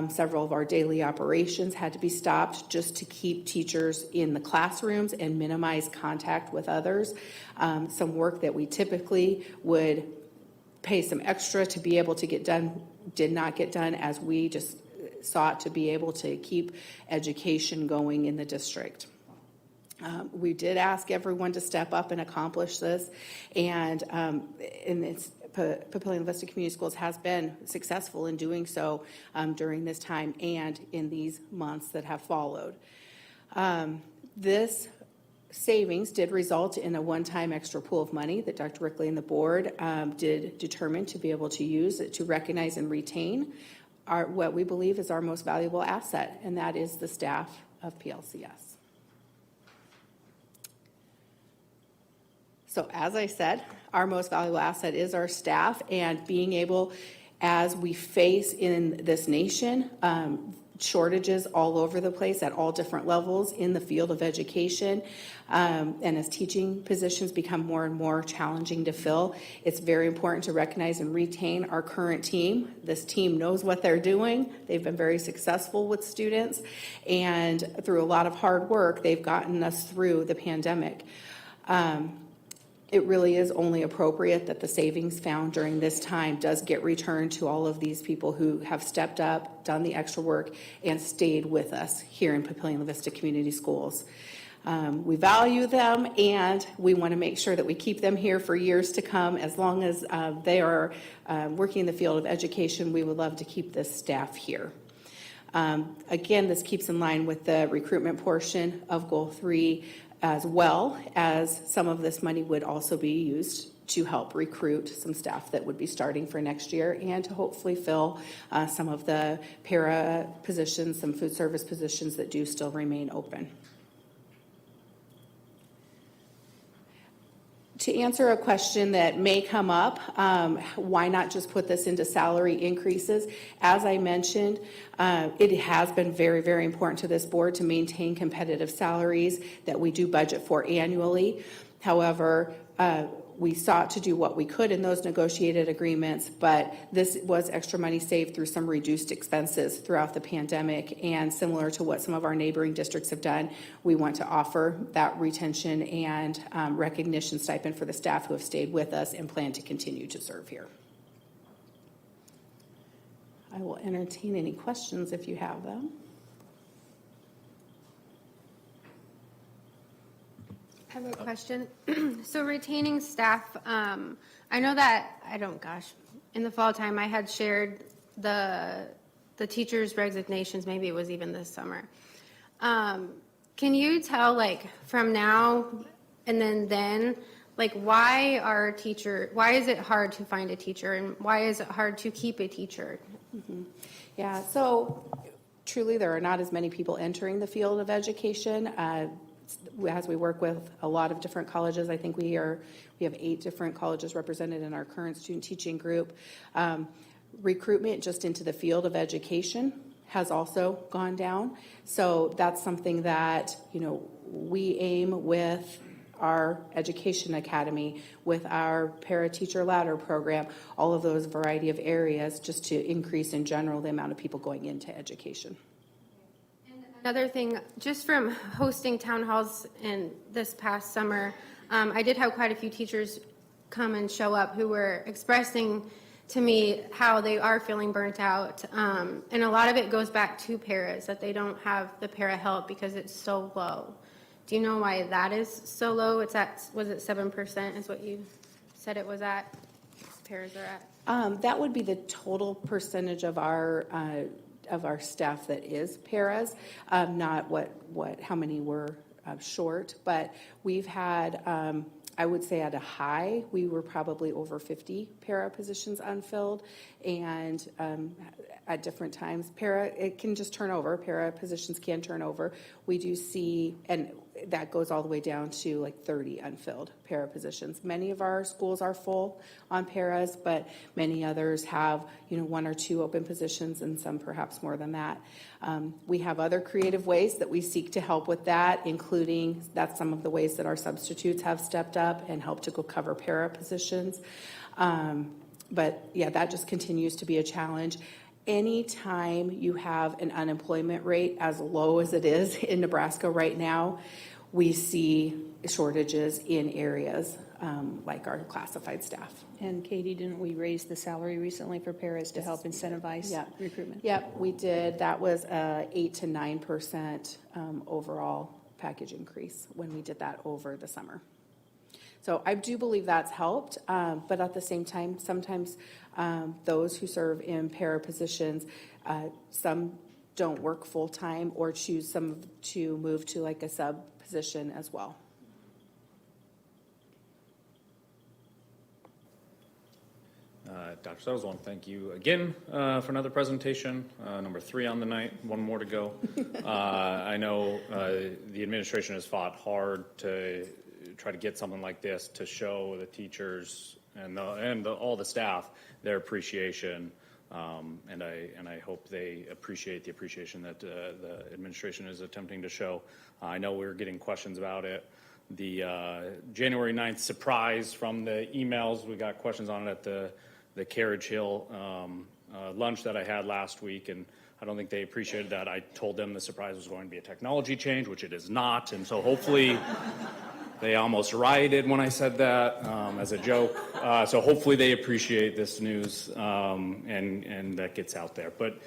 Several of our daily operations had to be stopped just to keep teachers in the classrooms and minimize contact with others. Some work that we typically would pay some extra to be able to get done did not get done, as we just sought to be able to keep education going in the district. We did ask everyone to step up and accomplish this, and Papillion Vista Community Schools has been successful in doing so during this time and in these months that have followed. This savings did result in a one-time extra pool of money that Dr. Rickley and the board did determine to be able to use to recognize and retain what we believe is our most valuable asset, and that is the staff of PLCS. So as I said, our most valuable asset is our staff, and being able, as we face in this nation, shortages all over the place at all different levels in the field of education, and as teaching positions become more and more challenging to fill, it's very important to recognize and retain our current team. This team knows what they're doing. They've been very successful with students, and through a lot of hard work, they've gotten us through the pandemic. It really is only appropriate that the savings found during this time does get returned to all of these people who have stepped up, done the extra work, and stayed with us here in Papillion Vista Community Schools. We value them, and we want to make sure that we keep them here for years to come. As long as they are working in the field of education, we would love to keep this staff here. Again, this keeps in line with the recruitment portion of Goal 3, as well as some of this money would also be used to help recruit some staff that would be starting for next year, and to hopefully fill some of the para positions, some food service positions that do still remain open. To answer a question that may come up, why not just put this into salary increases? As I mentioned, it has been very, very important to this board to maintain competitive salaries that we do budget for annually. However, we sought to do what we could in those negotiated agreements, but this was extra money saved through some reduced expenses throughout the pandemic, and similar to what some of our neighboring districts have done, we want to offer that retention and recognition stipend for the staff who have stayed with us and plan to continue to serve here. I will entertain any questions if you have them. I have a question. So retaining staff, I know that, in the fall time, I had shared the teachers' resignations, maybe it was even this summer. Can you tell, like, from now and then, like, why is it hard to find a teacher, and why is it hard to keep a teacher? Mm-hmm. Yeah, so truly there are not as many people entering the field of education. As we work with a lot of different colleges, I think we have 8 different colleges represented in our current student teaching group. Recruitment just into the field of education has also gone down. So that's something that, we aim with our education academy, with our para-teacher ladder program, all of those variety of areas, just to increase in general the amount of people going into education. Another thing, just from hosting town halls in this past summer, I did have quite a few teachers come and show up who were expressing to me how they are feeling burnt out. And a lot of it goes back to paras, that they don't have the para help because it's so low. Do you know why that is so low? Was it 7% is what you said it was at, paras are at? That would be the total percentage of our staff that is paras, not how many were short, but we've had, I would say at a high, we were probably over 50 para positions unfilled, and at different times, it can just turn over, para positions can turn over. We do see, and that goes all the way down to like 30 unfilled para positions. Many of our schools are full on paras, but many others have 1 or 2 open positions, and some perhaps more than that. We have other creative ways that we seek to help with that, including that's some of the ways that our substitutes have stepped up and helped to go cover para positions. But yeah, that just continues to be a challenge. Anytime you have an unemployment rate as low as it is in Nebraska right now, we see shortages in areas like our classified staff. And Katie, didn't we raise the salary recently for paras to help incentivize recruitment? Yep, we did. That was 8 to 9% overall package increase when we did that over the summer. So I do believe that's helped, but at the same time, sometimes those who serve in para positions, some don't work full-time or choose some to move to like a sub position as well. Dr. Settles, I want to thank you again for another presentation, number 3 on the night, one more to go. I know the administration has fought hard to try to get something like this to show the teachers and all the staff their appreciation, and I hope they appreciate the appreciation that the administration is attempting to show. I know we're getting questions about it. The January 9th surprise from the emails, we got questions on it at the Carriage Hill lunch that I had last week, and I don't think they appreciated that. I told them the surprise was going to be a technology change, which it is not, and so hopefully they almost rioted when I said that as a joke. So hopefully they appreciate this news and that gets out there. But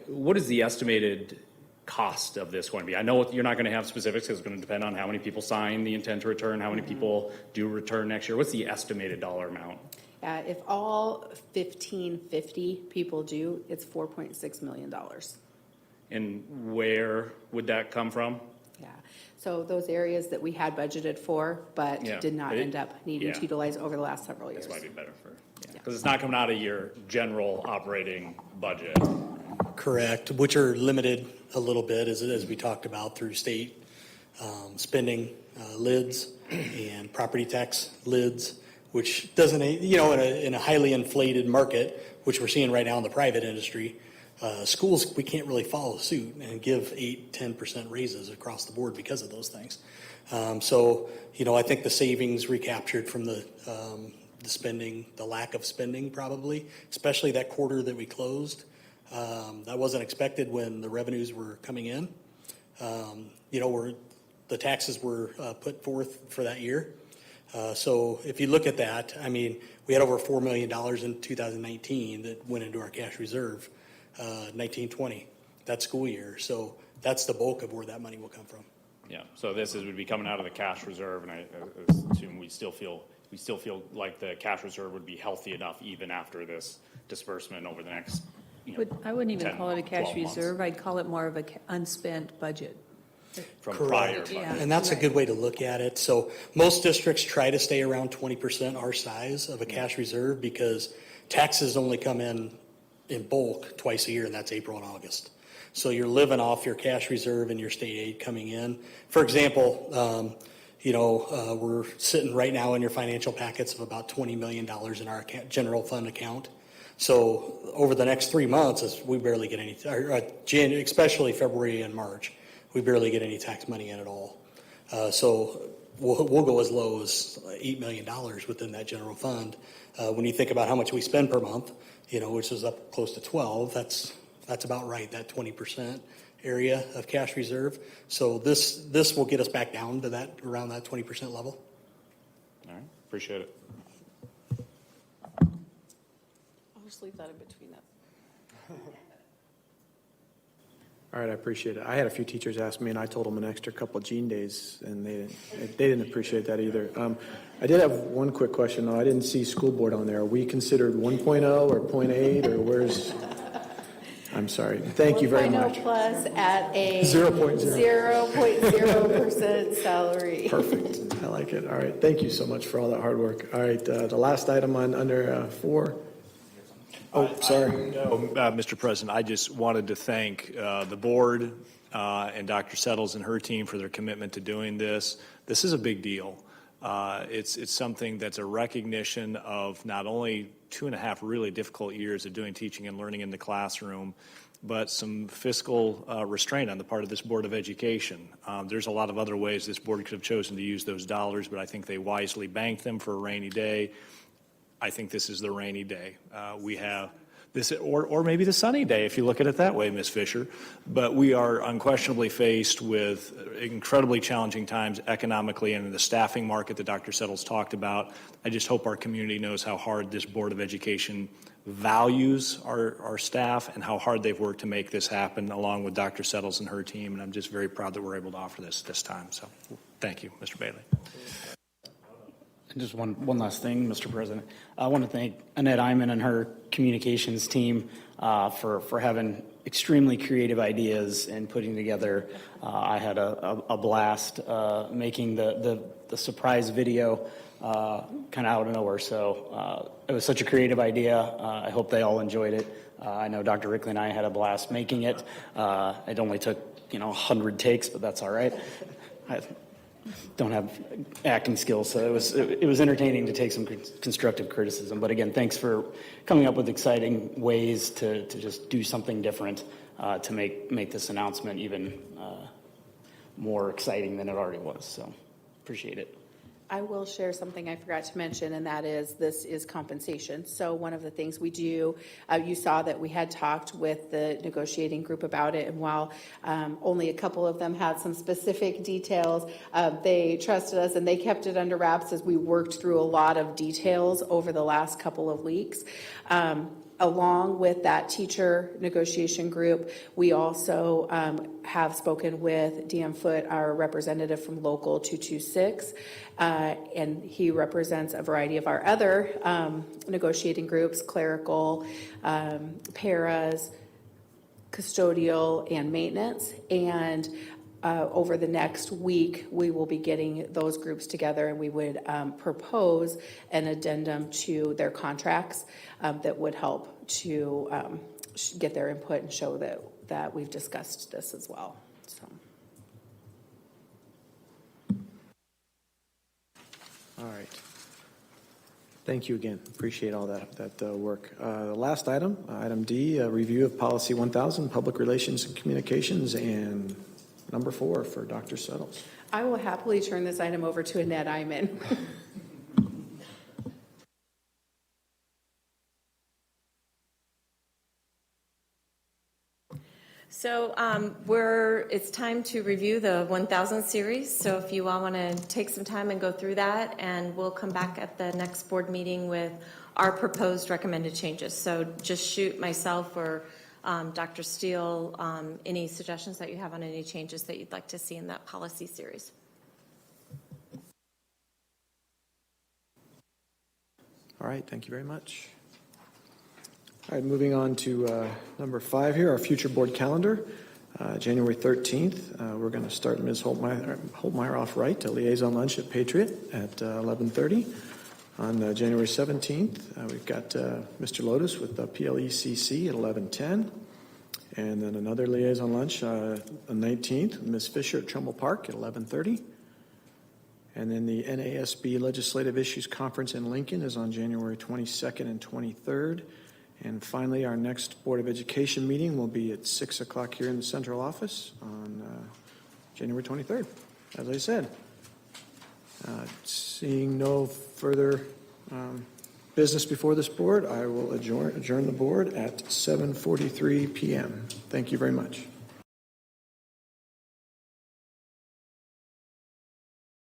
what is the estimated cost of this going to be? I know you're not going to have specifics because it's going to depend on how many people sign the intent to return, how many people do return next year. What's the estimated dollar amount? If all 1,550 people do, it's $4.6 million. And where would that come from? Yeah, so those areas that we had budgeted for, but did not end up needing to utilize over the last several years. This might be better for, because it's not coming out of your general operating budget. Correct, which are limited a little bit, as we talked about, through state spending lids and property tax lids, which doesn't, in a highly inflated market, which we're seeing right now in the private industry, schools, we can't really follow suit and give 8-10% raises across the board because of those things. So, I think the savings recaptured from the spending, the lack of spending probably, especially that quarter that we closed, that wasn't expected when the revenues were coming in. The taxes were put forth for that year. So if you look at that, we had over $4 million in 2019 that went into our cash reserve, 19-20, that school year. So that's the bulk of where that money will come from. Yeah, so would be coming out of the cash reserve, and I assume we still feel like the cash reserve would be healthy enough even after this disbursement over the next, I wouldn't even 10, call it a cash 12 months. reserve. I'd call it more of a unspent budget. From Correct. prior budget. Yeah. And that's a good way to look at it. So most districts try to stay around 20% our size of a cash reserve because taxes only come in bulk twice a year, and that's April and August. So you're living off your cash reserve and your state aid coming in. For example, we're sitting right now in your financial packets of about $20 million in our general fund account. So over the next 3 months, we barely get any, especially February and March, we barely get any tax money in at all. So we'll go as low as $8 million within that general fund. When you think about how much we spend per month, which is up close to 12, that's about right, that 20% area of cash reserve. So this will get us back down to that, around that 20% level. All right, appreciate it. I'll just leave that in between that. All right, I appreciate it. I had a few teachers ask me, and I told them an extra couple of gene days, and they didn't appreciate that either. I did have one quick question, though. I didn't see school board on there. Are we considered 1.0 or 0.8, or where's? I'm sorry. Thank you very much. 1.0 plus at a 0.0% 0.0% salary. Perfect. I like it. All right. Thank you so much for all that hard work. All right. The last item under 4. Oh, sorry. No, Mr. President, I just wanted to thank the board and Dr. Settles and her team for their commitment to doing this. This is a big deal. It's something that's a recognition of not only 2.5 really difficult years of doing teaching and learning in the classroom, but some fiscal restraint on the part of this Board of Education. There's a lot of other ways this board could have chosen to use those dollars, but I think they wisely banked them for a rainy day. I think this is the rainy day. We have this, or maybe the sunny day, if you look at it that way, Ms. Fisher. But we are unquestionably faced with incredibly challenging times economically and in the staffing market that Dr. Settles talked about. I just hope our community knows how hard this Board of Education values our staff and how hard they've worked to make this happen, along with Dr. Settles and her team. And I'm just very proud that we're able to offer this time. So thank you, Mr. Bailey. And just one last thing, Mr. President. I want to thank Annette Iman and her communications team for having extremely creative ideas and putting together. I had a blast making the surprise video kind of out of nowhere. So it was such a creative idea. I hope they all enjoyed it. I know Dr. Rickley and I had a blast making it. It only took 100 takes, but that's all right. I don't have acting skills, so it was entertaining to take some constructive criticism. But again, thanks for coming up with exciting ways to just do something different to make this announcement even more exciting than it already was. So appreciate it. I will share something I forgot to mention, and that is this is compensation. So one of the things we do, you saw that we had talked with the negotiating group about it, and while only a couple of them had some specific details, they trusted us and they kept it under wraps as we worked through a lot of details over the last couple of weeks. Along with that teacher negotiation group, we also have spoken with Dan Foote, our representative from Local 226, and he represents a variety of our other negotiating groups, clerical, paras, custodial, and maintenance. And over the next week, we will be getting those groups together, and we would propose an addendum to their contracts that would help to get their input and show that we've discussed this as well. So. All right. Thank you again. Appreciate all that work. The last item, item D, a review of Policy 1000, Public Relations and Communications, and number 4 for Dr. Settles. I will happily turn this item over to Annette Iman. So it's time to review the 1000 series. So if you all want to take some time and go through that, and we'll come back at the next board meeting with our proposed recommended changes. So just shoot myself or Dr. Steele any suggestions that you have on any changes that you'd like to see in that policy series. All right, thank you very much. All right, moving on to number 5 here, our future board calendar. January 13th, we're going to start Ms. Holtmeyer off right, a liaison lunch at Patriot at 11:30. On January 17th, we've got Mr. Lotus with the PLCS at 11:10. And then another liaison lunch on the 19th, Ms. Fisher at Trumbull Park at 11:30. And then the NASB Legislative Issues Conference in Lincoln is on January 22nd and 23rd. And finally, our next Board of Education meeting will be at 6 o'clock here in the central office on January 23rd, as I said. Seeing no further business before this board, I will adjourn the board at 7:43 p.m. Thank you very much.